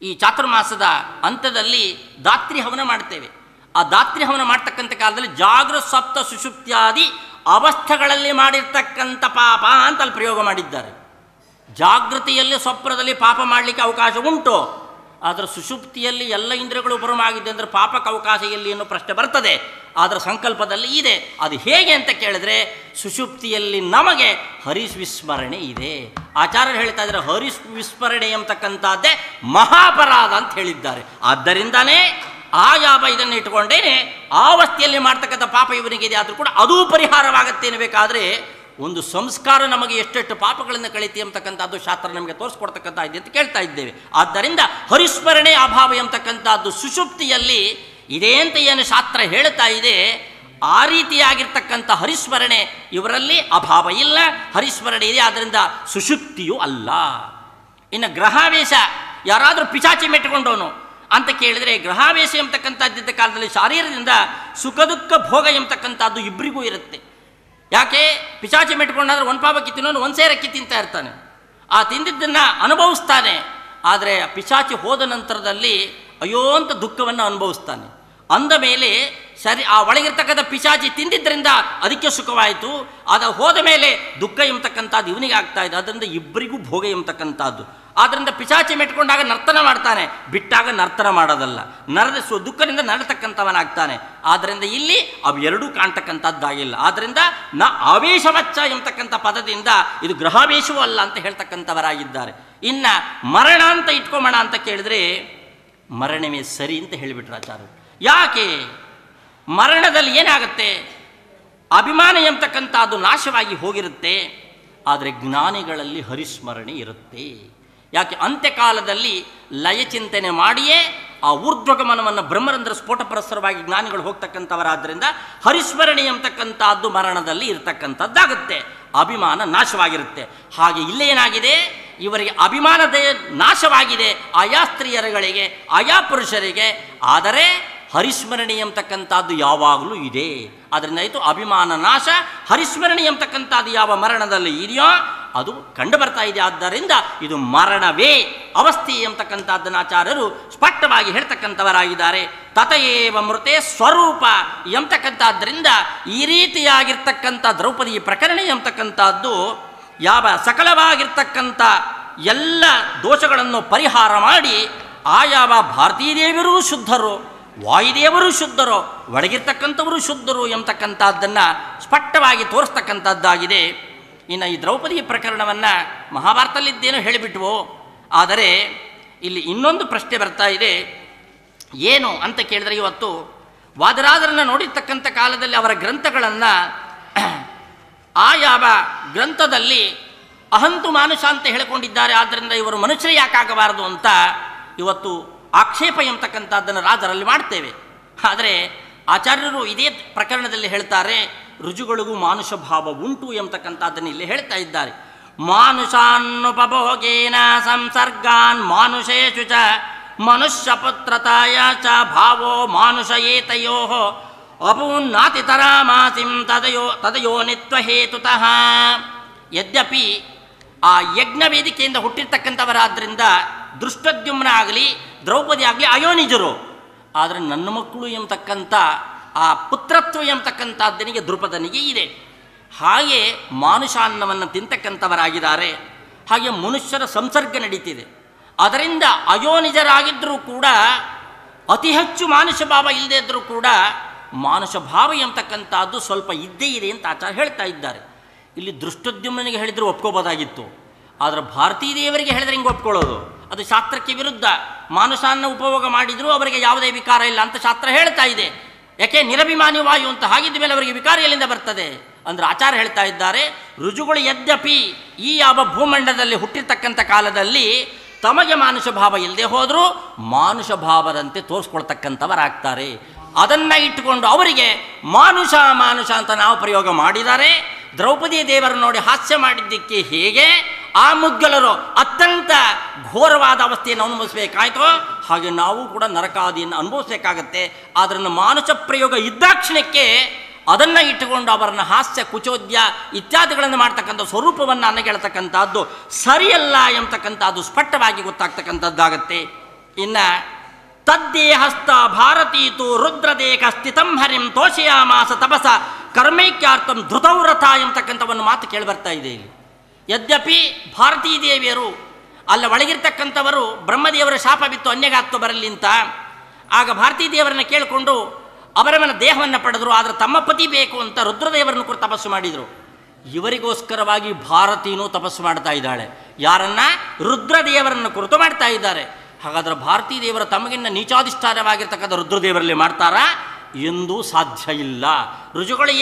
ಈ ಚಾತುರ್ಮಾಸದ ಹಂತದಲ್ಲಿ ಧಾತ್ರಿ ಹವನ ಮಾಡ್ತೇವೆ, ಆ ಧಾತ್ರಿ ಹವನ ಮಾಡ್ತಕ್ಕಂಥ ಕಾಲದಲ್ಲಿ ಜಾಗೃತ ಸಪ್ತ ಸುಷುಪ್ತ್ಯಾದಿ ಅವಸ್ಥೆಗಳಲ್ಲಿ ಮಾಡಿರ್ತಕ್ಕಂಥ ಪಾಪ ಅಂತ ಅಲ್ಲಿ ಪ್ರಯೋಗ ಮಾಡಿದ್ದಾರೆ. ಜಾಗೃತಿಯಲ್ಲಿ ಸ್ವಪ್ನದಲ್ಲಿ ಪಾಪ ಮಾಡಲಿಕ್ಕೆ ಅವಕಾಶ ಉಂಟು, ಆದರೆ ಸುಷುಪ್ತಿಯಲ್ಲಿ ಎಲ್ಲ ಇಂದ್ರಿಯಗಳು ಉಪರಮಾಗಿದೆ ಅಂದರೆ ಪಾಪಕ್ಕೆ ಅವಕಾಶ ಎಲ್ಲಿ ಅನ್ನೋ ಪ್ರಶ್ನೆ ಬರ್ತದೆ. ಅದರ ಸಂಕಲ್ಪದಲ್ಲಿ ಇದೆ. ಅದು ಹೇಗೆ ಅಂತ ಕೇಳಿದ್ರೆ ಸುಷುಪ್ತಿಯಲ್ಲಿ ನಮಗೆ ಹರಿಸ್ವಿಸ್ಮರಣೆ ಇದೆ. ಆಚಾರ್ಯರು ಹೇಳ್ತಾ ಇದ್ದಾರೆ ಹರಿಸ್ವಿಸ್ಮರಣೆ ಎಂಬತಕ್ಕಂಥದ್ದೇ ಮಹಾಪರಾಧ ಅಂತ ಹೇಳಿದ್ದಾರೆ. ಆದ್ದರಿಂದನೇ ಆ ಯಾವ ಇದನ್ನು ಇಟ್ಕೊಂಡೇನೆ ಆ ಅವಸ್ಥೆಯಲ್ಲಿ ಮಾಡ್ತಕ್ಕಂಥ ಪಾಪ ಇವನಿಗಿದೆ, ಆದರೂ ಕೂಡ ಅದೂ ಪರಿಹಾರವಾಗತ್ತೆ ಅನ್ನಬೇಕಾದ್ರೆ ಒಂದು ಸಂಸ್ಕಾರ ನಮಗೆ ಎಷ್ಟೆಷ್ಟು ಪಾಪಗಳನ್ನು ಕಳೀತಿ ಎಂಬತಕ್ಕಂಥದ್ದು ಶಾಸ್ತ್ರ ನಮಗೆ ತೋರಿಸ್ಕೊಡ್ತಕ್ಕಂಥ ಇದೆ ಅಂತ ಕೇಳ್ತಾ ಇದ್ದೇವೆ. ಆದ್ದರಿಂದ ಹರಿಸ್ಮರಣೆ ಅಭಾವ ಎಂಬತಕ್ಕಂಥದ್ದು ಸುಷುಪ್ತಿಯಲ್ಲಿ ಇದೆ ಅಂತ ಏನು ಶಾಸ್ತ್ರ ಹೇಳ್ತಾ ಇದೆ, ಆ ರೀತಿಯಾಗಿರ್ತಕ್ಕಂಥ ಹರಿಸ್ಮರಣೆ ಇವರಲ್ಲಿ ಅಭಾವ ಇಲ್ಲ, ಹರಿಸ್ಮರಣೆ ಇದೆ. ಆದ್ದರಿಂದ ಸುಷುಪ್ತಿಯೂ ಅಲ್ಲ. ಇನ್ನು ಗ್ರಹಾವೇಶ, ಯಾರಾದರೂ ಪಿಶಾಚಿ ಮೆಟ್ಟುಕೊಂಡವನು ಅಂತ ಕೇಳಿದರೆ ಗ್ರಹಾವೇಶ ಎಂಬತಕ್ಕಂಥದ್ದಿದ್ದ ಕಾಲದಲ್ಲಿ ಶಾರೀರದಿಂದ ಸುಖ ದುಃಖ ಭೋಗ ಎಂಬತಕ್ಕಂಥದ್ದು ಇಬ್ಬರಿಗೂ ಇರುತ್ತೆ. ಯಾಕೆ ಪಿಶಾಚಿ ಮೆಟ್ಕೊಂಡಾದ್ರೆ ಒಂದು ಪಾಪಕ್ಕೆ ತಿನ್ನೋನು ಒಂದು ಸೇರಕ್ಕೆ ತಿಂತಾ ಇರ್ತಾನೆ, ಆ ತಿಂದಿದ್ದನ್ನು ಅನುಭವಿಸ್ತಾನೆ. ಆದರೆ ಪಿಶಾಚಿ ಹೋದ ನಂತರದಲ್ಲಿ ಅಯ್ಯೋ ಅಂತ ದುಃಖವನ್ನು ಅನುಭವಿಸ್ತಾನೆ. ಅಂದ ಮೇಲೆ ಸರಿ, ಆ ಒಳಗಿರ್ತಕ್ಕಂಥ ಪಿಶಾಚಿ ತಿಂದಿದ್ದರಿಂದ ಅದಕ್ಕೆ ಸುಖವಾಯಿತು, ಅದು ಹೋದ ಮೇಲೆ ದುಃಖ ಎಂಬತಕ್ಕಂಥದ್ದು ಇವನಿಗೆ ಆಗ್ತಾ ಇದೆ. ಅದರಿಂದ ಇಬ್ಬರಿಗೂ ಭೋಗ ಎಂಬತಕ್ಕಂಥದ್ದು. ಆದ್ದರಿಂದ ಪಿಶಾಚಿ ಮೆಟ್ಕೊಂಡಾಗ ನರ್ತನ ಮಾಡ್ತಾನೆ, ಬಿಟ್ಟಾಗ ನರ್ತನ ಮಾಡೋದಲ್ಲ, ದುಃಖದಿಂದ ನರತಕ್ಕಂಥವನಾಗ್ತಾನೆ. ಆದ್ದರಿಂದ ಇಲ್ಲಿ ಅವು ಎರಡೂ ಕಾಣ್ತಕ್ಕಂಥದ್ದಾಗಿಲ್ಲ. ಆದ್ದರಿಂದ ನ ಆವೇಶವಚ್ಚ ಎಂಬತಕ್ಕಂಥ ಪದದಿಂದ ಇದು ಗ್ರಹಾವೇಶವೂ ಅಲ್ಲ ಅಂತ ಹೇಳ್ತಕ್ಕಂಥವರಾಗಿದ್ದಾರೆ. ಇನ್ನು ಮರಣ ಅಂತ ಇಟ್ಕೊಂಬೋಣ ಅಂತ ಕೇಳಿದ್ರೆ ಮರಣವೇ ಸರಿ ಅಂತ ಹೇಳಿಬಿಟ್ರು ಆಚಾರ್ಯರು. ಯಾಕೆ ಮರಣದಲ್ಲಿ ಏನಾಗುತ್ತೆ, ಅಭಿಮಾನ ಎಂಬತಕ್ಕಂಥದ್ದು ನಾಶವಾಗಿ ಹೋಗಿರುತ್ತೆ, ಆದರೆ ಜ್ಞಾನಿಗಳಲ್ಲಿ ಹರಿಸ್ಮರಣೆ ಇರುತ್ತೆ. ಯಾಕೆ ಅಂತ್ಯಕಾಲದಲ್ಲಿ ಲಯಚಿಂತನೆ ಮಾಡಿಯೇ ಆ ಊರ್ಧ್ವಗಮನವನ್ನು ಬ್ರಹ್ಮರಂಧ್ರ ಸ್ಫೋಟ ಪರಸ್ಪರವಾಗಿ ಜ್ಞಾನಿಗಳು ಹೋಗ್ತಕ್ಕಂಥವರಾದ್ದರಿಂದ ಹರಿಸ್ಮರಣೆ ಎಂಬತಕ್ಕಂಥದ್ದು ಮರಣದಲ್ಲಿ ಇರತಕ್ಕಂಥದ್ದಾಗುತ್ತೆ, ಅಭಿಮಾನ ನಾಶವಾಗಿರುತ್ತೆ. ಹಾಗೆ ಇಲ್ಲೇನಾಗಿದೆ, ಇವರಿಗೆ ಅಭಿಮಾನದ ನಾಶವಾಗಿದೆ ಆಯಾ ಸ್ತ್ರೀಯರುಗಳಿಗೆ ಆಯಾ ಪುರುಷರಿಗೆ, ಆದರೆ ಹರಿಸ್ಮರಣೆ ಎಂಬತಕ್ಕಂಥದ್ದು ಯಾವಾಗಲೂ ಇದೆ. ಅದರಿಂದ ಆಯಿತು ಅಭಿಮಾನ ನಾಶ, ಹರಿಸ್ಮರಣೆ ಎಂಬತಕ್ಕಂಥದ್ದು ಯಾವ ಮರಣದಲ್ಲಿ ಇದೆಯೋ ಅದು ಕಂಡು ಬರ್ತಾ ಇದೆ. ಆದ್ದರಿಂದ ಇದು ಮರಣವೇ ಅವಸ್ಥೆ ಎಂಬತಕ್ಕಂಥದ್ದನ್ನು ಆಚಾರ್ಯರು ಸ್ಪಷ್ಟವಾಗಿ ಹೇಳ್ತಕ್ಕಂಥವರಾಗಿದ್ದಾರೆ. ತತಯೇವ ಮೃತೆ ಸ್ವರೂಪ ಎಂಬತಕ್ಕಂಥದ್ದರಿಂದ ಈ ರೀತಿಯಾಗಿರ್ತಕ್ಕಂಥ ದ್ರೌಪದಿ ಪ್ರಕರಣ ಎಂಬತಕ್ಕಂಥದ್ದು ಯಾವ ಸಕಲವಾಗಿರ್ತಕ್ಕಂಥ ಎಲ್ಲ ದೋಷಗಳನ್ನು ಪರಿಹಾರ ಮಾಡಿ ಆ ಯಾವ ಭಾರತೀದೇವಿಯರೂ ಶುದ್ಧರು, ವಾಯುದೇವರು ಶುದ್ಧರು, ಒಳಗಿರ್ತಕ್ಕಂಥವರು ಶುದ್ಧರು ಎಂಬತಕ್ಕಂಥದ್ದನ್ನು ಸ್ಪಷ್ಟವಾಗಿ ತೋರಿಸ್ತಕ್ಕಂಥದ್ದಾಗಿದೆ. ಇನ್ನು ಈ ದ್ರೌಪದಿ ಪ್ರಕರಣವನ್ನು ಮಹಾಭಾರತದಲ್ಲಿದ್ದೇನೋ ಹೇಳಿಬಿಟ್ವೋ, ಆದರೆ ಇಲ್ಲಿ ಇನ್ನೊಂದು ಪ್ರಶ್ನೆ ಬರ್ತಾ ಇದೆ. ಏನು ಅಂತ ಕೇಳಿದ್ರೆ, ಇವತ್ತು ವಾದರಾಜರನ್ನು ನೋಡಿರ್ತಕ್ಕಂಥ ಕಾಲದಲ್ಲಿ ಅವರ ಗ್ರಂಥಗಳನ್ನು ಆ ಯಾವ ಗ್ರಂಥದಲ್ಲಿ ಅಹಂತು ಮಾನುಷ ಅಂತ ಹೇಳಿಕೊಂಡಿದ್ದಾರೆ, ಆದ್ದರಿಂದ ಇವರು ಮನುಷ್ಯರೇ ಯಾಕಾಗಬಾರದು ಅಂತ ಇವತ್ತು ಆಕ್ಷೇಪ ಎಂಬತಕ್ಕಂಥದ್ದನ್ನು ರಾಜರಲ್ಲಿ ಮಾಡ್ತೇವೆ. ಆದರೆ ಆಚಾರ್ಯರು ಇದೇ ಪ್ರಕರಣದಲ್ಲಿ ಹೇಳ್ತಾರೆ, ರುಜುಗಳಿಗೂ ಮಾನುಷ ಭಾವ ಉಂಟು ಎಂಬತಕ್ಕಂಥದ್ದನ್ನು ಇಲ್ಲಿ ಹೇಳ್ತಾ ಇದ್ದಾರೆ. ಮಾನುಷಾನ್ನುಪಭೋಗೇನ ಸಂಸರ್ಗಾನ್ ಮಾನುಷೇಷು ಚ ಮನುಷ್ಯಪುತ್ರತಾಯ ಚ ಭಾವೋ ಮಾನುಷ ಏತಯೋ ಅಪೂನ್ನಾತಿತರಾಮಾಸಿಂ ತದಯೋನಿತ್ವ ಹೇತುತಃ. ಯದ್ಯಪಿ ಆ ಯಜ್ಞ ವೇದಿಕೆಯಿಂದ ಹುಟ್ಟಿರ್ತಕ್ಕಂಥವರಾದ್ದರಿಂದ ದೃಷ್ಟದ್ಯುಮ್ನ ಆಗಲಿ ದ್ರೌಪದಿ ಆಗಲಿ ಅಯೋನಿಜರು, ಆದರೆ ನನ್ನ ಮಕ್ಕಳು ಎಂಬತಕ್ಕಂಥ ಆ ಪುತ್ರತ್ವ ಎಂಬತಕ್ಕಂಥದ್ದನಿಗೆ ದೃಪದನಿಗೆ ಇದೆ. ಹಾಗೆ ಮಾನುಷಾನ್ನವನ್ನು ತಿಂತಕ್ಕಂಥವರಾಗಿದ್ದಾರೆ. ಹಾಗೆ ಮನುಷ್ಯರ ಸಂಸರ್ಗ ನಡೀತಿದೆ. ಅದರಿಂದ ಅಯೋನಿಜರಾಗಿದ್ದರೂ ಕೂಡ ಅತಿ ಹೆಚ್ಚು ಮಾನುಷ ಭಾವ ಇಲ್ಲದೇ ಇದ್ದರೂ ಕೂಡ ಮಾನುಷ ಭಾವ ಎಂಬತಕ್ಕಂಥದ್ದು ಸ್ವಲ್ಪ ಇದ್ದೇ ಇದೆ ಅಂತ ಆಚಾರ್ಯ ಹೇಳ್ತಾ ಇದ್ದಾರೆ. ಇಲ್ಲಿ ದೃಷ್ಟದ್ಯುಮ್ನಿಗೆ ಹೇಳಿದರೂ ಒಪ್ಕೋಬೋದಾಗಿತ್ತು, ಆದರೆ ಭಾರತೀದೇವರಿಗೆ ಹೇಳಿದ್ರೆ ಹಿಂಗೆ ಒಪ್ಕೊಳ್ಳೋದು ಅದು ಶಾಸ್ತ್ರಕ್ಕೆ ವಿರುದ್ಧ. ಮಾನುಷಾನ್ನ ಉಪಯೋಗ ಮಾಡಿದರೂ ಅವರಿಗೆ ಯಾವುದೇ ವಿಕಾರ ಇಲ್ಲ ಅಂತ ಶಾಸ್ತ್ರ ಹೇಳ್ತಾ ಇದೆ. ಯಾಕೆ ನಿರಭಿಮಾನಿ ವಾಯು ಅಂತ, ಹಾಗಿದ್ದ ಮೇಲೆ ಅವರಿಗೆ ವಿಕಾರ ಎಲ್ಲಿಂದ ಬರ್ತದೆ ಅಂದರೆ ಆಚಾರ್ಯ ಹೇಳ್ತಾ ಇದ್ದಾರೆ, ರುಜುಗಳು ಯದ್ಯಪಿ ಈ ಯಾವ ಭೂಮಂಡಲದಲ್ಲಿ ಹುಟ್ಟಿರ್ತಕ್ಕಂಥ ಕಾಲದಲ್ಲಿ ತಮಗೆ ಮಾನುಷ ಭಾವ ಇಲ್ಲದೆ ಹೋದರೂ ಮಾನುಷ ಭಾವದಂತೆ ತೋರಿಸ್ಕೊಳ್ತಕ್ಕಂಥವರಾಗ್ತಾರೆ. ಅದನ್ನು ಇಟ್ಟುಕೊಂಡು ಅವರಿಗೆ ಮಾನುಷ ಮಾನುಷ ಅಂತ ನಾವು ಪ್ರಯೋಗ ಮಾಡಿದ್ದಾರೆ. ದ್ರೌಪದಿ ದೇವರು ನೋಡಿ ಹಾಸ್ಯ ಮಾಡಿದ್ದಕ್ಕೆ ಹೇಗೆ ಆ ಮುದ್ಗಲರು ಅತ್ಯಂತ ಘೋರವಾದ ಅವಸ್ಥೆಯನ್ನು ಅನುಭವಿಸಬೇಕಾಯ್ತೋ ಹಾಗೆ ನಾವು ಕೂಡ ನರಕಾದಿಯನ್ನು ಅನುಭವಿಸಬೇಕಾಗತ್ತೆ. ಅದನ್ನು ಮಾನುಷ ಪ್ರಯೋಗ ಇದ್ದಾಕ್ಷಣಕ್ಕೆ ಅದನ್ನು ಇಟ್ಟುಕೊಂಡು ಅವರನ್ನು ಹಾಸ್ಯ ಕುಚೋದ್ಯ ಇತ್ಯಾದಿಗಳನ್ನು ಮಾಡ್ತಕ್ಕಂಥ ಸ್ವರೂಪವನ್ನು ಅನ್ನಗೆಳ್ತಕ್ಕಂಥದ್ದು ಸರಿಯಲ್ಲ ಎಂಬತಕ್ಕಂಥದ್ದು ಸ್ಪಷ್ಟವಾಗಿ ಗೊತ್ತಾಗ್ತಕ್ಕಂಥದ್ದಾಗತ್ತೆ. ಇನ್ನು ತದ್ದೇಹಸ್ತ ಭಾರತೀತು ರುದ್ರದೇಹ ಸ್ಥಿತಂ ಹರಿಂ ತೋಷಯಾಮಾಸ ತಪಸ ಕರ್ಮೈಕ್ಯಾರ್ಥಂ ಧೃತವ್ರಥ ಎಂಬತಕ್ಕಂಥ ಒಂದು ಮಾತು ಕೇಳಿಬರ್ತಾ ಇದೆ ಇಲ್ಲಿ. ಯದ್ಯಪಿ ಭಾರತೀ ದೇವಿಯರು ಅಲ್ಲ ಒಳಗಿರ್ತಕ್ಕಂಥವರು ಬ್ರಹ್ಮದೇವರ ಶಾಪ ಬಿತ್ತು ಅನ್ಯಗಾತ್ತು ಬರಲಿ ಅಂತ, ಆಗ ಭಾರತೀ ದೇವರನ್ನು ಕೇಳಿಕೊಂಡು ಅವರವನ ದೇಹವನ್ನು ಪಡೆದರು. ಆದರೆ ತಮ್ಮ ಪತಿ ಬೇಕು ಅಂತ ರುದ್ರದೇವರನ್ನು ಕೂಡ ತಪಸ್ಸು ಮಾಡಿದರು. ಇವರಿಗೋಸ್ಕರವಾಗಿ ಭಾರತೀನೂ ತಪಸ್ಸು ಮಾಡ್ತಾ ಇದ್ದಾಳೆ. ಯಾರನ್ನ? ರುದ್ರದೇವರನ್ನು ಕುರಿತು ಮಾಡ್ತಾ ಇದ್ದಾರೆ. ಹಾಗಾದರೆ ಭಾರತೀ ದೇವರ ತಮಗಿನ್ನ ನೀಚಾಧಿಷ್ಠಾನವಾಗಿರ್ತಕ್ಕಂಥ ರುದ್ರದೇವರಲ್ಲಿ ಮಾಡ್ತಾರಾ? ಎಂದೂ ಸಾಧ್ಯ ಇಲ್ಲ. ರುಜುಗಳು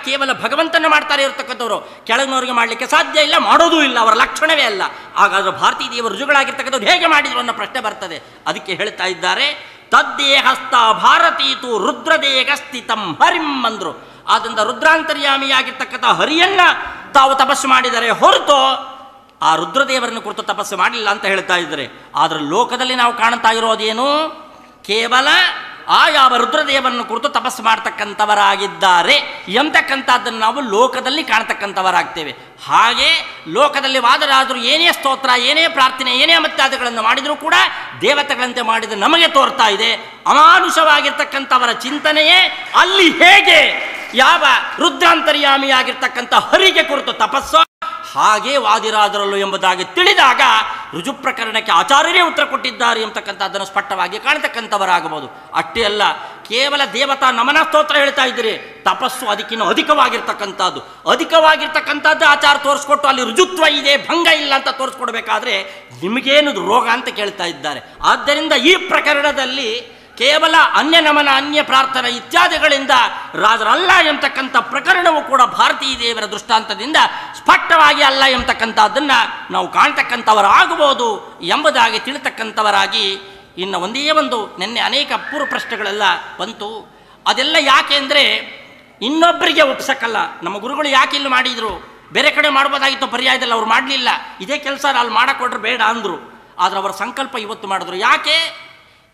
ಕೇವಲ ಭಗವಂತನ ಮಾಡ್ತಾರೆ ಇರತಕ್ಕಂಥವ್ರು, ಕೆಳಗಿನವರಿಗೆ ಮಾಡಲಿಕ್ಕೆ ಸಾಧ್ಯ ಇಲ್ಲ, ಮಾಡೋದೂ ಇಲ್ಲ, ಅವರ ಲಕ್ಷಣವೇ ಅಲ್ಲ. ಹಾಗಾದರೆ ಭಾರತೀ ದೇವರು ರುಜುಗಳಾಗಿರ್ತಕ್ಕಂಥವ್ರು ಹೇಗೆ ಮಾಡಿದ್ರು ಅನ್ನೋ ಪ್ರಶ್ನೆ ಬರ್ತದೆ. ಅದಕ್ಕೆ ಹೇಳ್ತಾ ಇದ್ದಾರೆ ತದ್ದೇಹಸ್ತ ಭಾರತೀತು ರುದ್ರದೇಹ ಸ್ಥಿತಂ ಹರಿಂ ಅಂದರು. ಆದ್ದರಿಂದ ರುದ್ರಾಂತರ್ಯಾಮಿಯಾಗಿರ್ತಕ್ಕಂಥ ಹರಿಯನ್ನ ತಾವು ತಪಸ್ಸು ಮಾಡಿದರೆ ಹೊರತು ಆ ರುದ್ರದೇವರನ್ನು ಕುರಿತು ತಪಸ್ಸು ಮಾಡಿಲ್ಲ ಅಂತ ಹೇಳ್ತಾ ಇದ್ದಾರೆ. ಆದರೆ ಲೋಕದಲ್ಲಿ ನಾವು ಕಾಣ್ತಾ ಇರೋದೇನು? ಕೇವಲ ಆ ಯಾವ ರುದ್ರದೇವರನ್ನು ಕುರಿತು ತಪಸ್ಸು ಮಾಡ್ತಕ್ಕಂಥವರಾಗಿದ್ದಾರೆ ಎಂತಕ್ಕಂಥದ್ದನ್ನು ನಾವು ಲೋಕದಲ್ಲಿ ಕಾಣ್ತಕ್ಕಂಥವರಾಗ್ತೇವೆ. ಹಾಗೆ ಲೋಕದಲ್ಲಿ ವಾದರಾದರು ಏನೇ ಸ್ತೋತ್ರ, ಏನೇ ಪ್ರಾರ್ಥನೆ, ಏನೇ ಮತ್ಯಾದಿಗಳನ್ನು ಮಾಡಿದರೂ ಕೂಡ ದೇವತೆಗಳಂತೆ ಮಾಡಿದ ನಮಗೆ ತೋರ್ತಾ ಇದೆ. ಅಮಾನುಷವಾಗಿರ್ತಕ್ಕಂಥವರ ಚಿಂತನೆಯೇ ಅಲ್ಲಿ ಹೇಗೆ ಯಾವ ರುದ್ರಾಂತರ್ಯಾಮಿಯಾಗಿರ್ತಕ್ಕಂಥ ಹರಿಗೆ ಕುರಿತು ತಪಸ್ಸು ಹಾಗೇ ವಾದಿರಾದರಲ್ಲೂ ಎಂಬುದಾಗಿ ತಿಳಿದಾಗ ರುಜು ಪ್ರಕರಣಕ್ಕೆ ಆಚಾರ್ಯರೇ ಉತ್ತರ ಕೊಟ್ಟಿದ್ದಾರೆ ಎಂಬತಕ್ಕಂಥದ್ದನ್ನು ಸ್ಪಷ್ಟವಾಗಿ ಕಾಣ್ತಕ್ಕಂಥವರಾಗಬಹುದು. ಅಷ್ಟೇ ಅಲ್ಲ, ಕೇವಲ ದೇವತಾ ನಮನ ಸ್ತೋತ್ರ ಹೇಳ್ತಾ ಇದ್ದೀರಿ, ತಪಸ್ಸು ಅದಕ್ಕಿಂತ ಅಧಿಕವಾಗಿರ್ತಕ್ಕಂಥದ್ದು ಆಚಾರ ತೋರಿಸ್ಕೊಟ್ಟು ಅಲ್ಲಿ ರುಜುತ್ವ ಇದೆ, ಭಂಗ ಇಲ್ಲ ಅಂತ ತೋರಿಸ್ಕೊಡ್ಬೇಕಾದ್ರೆ ನಿಮಗೇನು ರೋಗ ಅಂತ ಕೇಳ್ತಾ ಇದ್ದಾರೆ. ಆದ್ದರಿಂದ ಈ ಪ್ರಕರಣದಲ್ಲಿ ಕೇವಲ ಅನ್ಯ ನಮನ, ಅನ್ಯ ಪ್ರಾರ್ಥನೆ ಇತ್ಯಾದಿಗಳಿಂದ ರಾಜರಲ್ಲ ಎಂಬತಕ್ಕಂಥ ಪ್ರಕರಣವು ಕೂಡ ಭಾರತೀಯ ದೇವರ ದೃಷ್ಟಾಂತದಿಂದ ಸ್ಪಷ್ಟವಾಗಿ ಅಲ್ಲ ಎಂಬತಕ್ಕಂಥದ್ದನ್ನು ನಾವು ಕಾಣ್ತಕ್ಕಂಥವರಾಗಬಹುದು ಎಂಬುದಾಗಿ ತಿಳಿತಕ್ಕಂಥವರಾಗಿ, ಇನ್ನು ಒಂದೇ ಒಂದು ನಿನ್ನೆ ಅನೇಕ ಅಪೂರ್ವ ಪ್ರಶ್ನೆಗಳೆಲ್ಲ ಬಂತು. ಅದೆಲ್ಲ ಯಾಕೆ ಅಂದರೆ ಇನ್ನೊಬ್ಬರಿಗೆ ಒಪ್ಸಕ್ಕಲ್ಲ. ನಮ್ಮ ಗುರುಗಳು ಯಾಕೆ ಇಲ್ಲಿ ಮಾಡಿದರು? ಬೇರೆ ಕಡೆ ಮಾಡ್ಬೋದಾಗಿತ್ತು, ಪರ್ಯಾಯದಲ್ಲಿ ಅವ್ರು ಮಾಡಲಿಲ್ಲ. ಇದೇ ಕೆಲಸ ಅಲ್ಲಿ ಮಾಡಕೊಟ್ರೆ ಬೇಡ ಅಂದರು. ಆದರೆ ಅವರ ಸಂಕಲ್ಪ ಇವತ್ತು ಮಾಡಿದ್ರು. ಯಾಕೆ?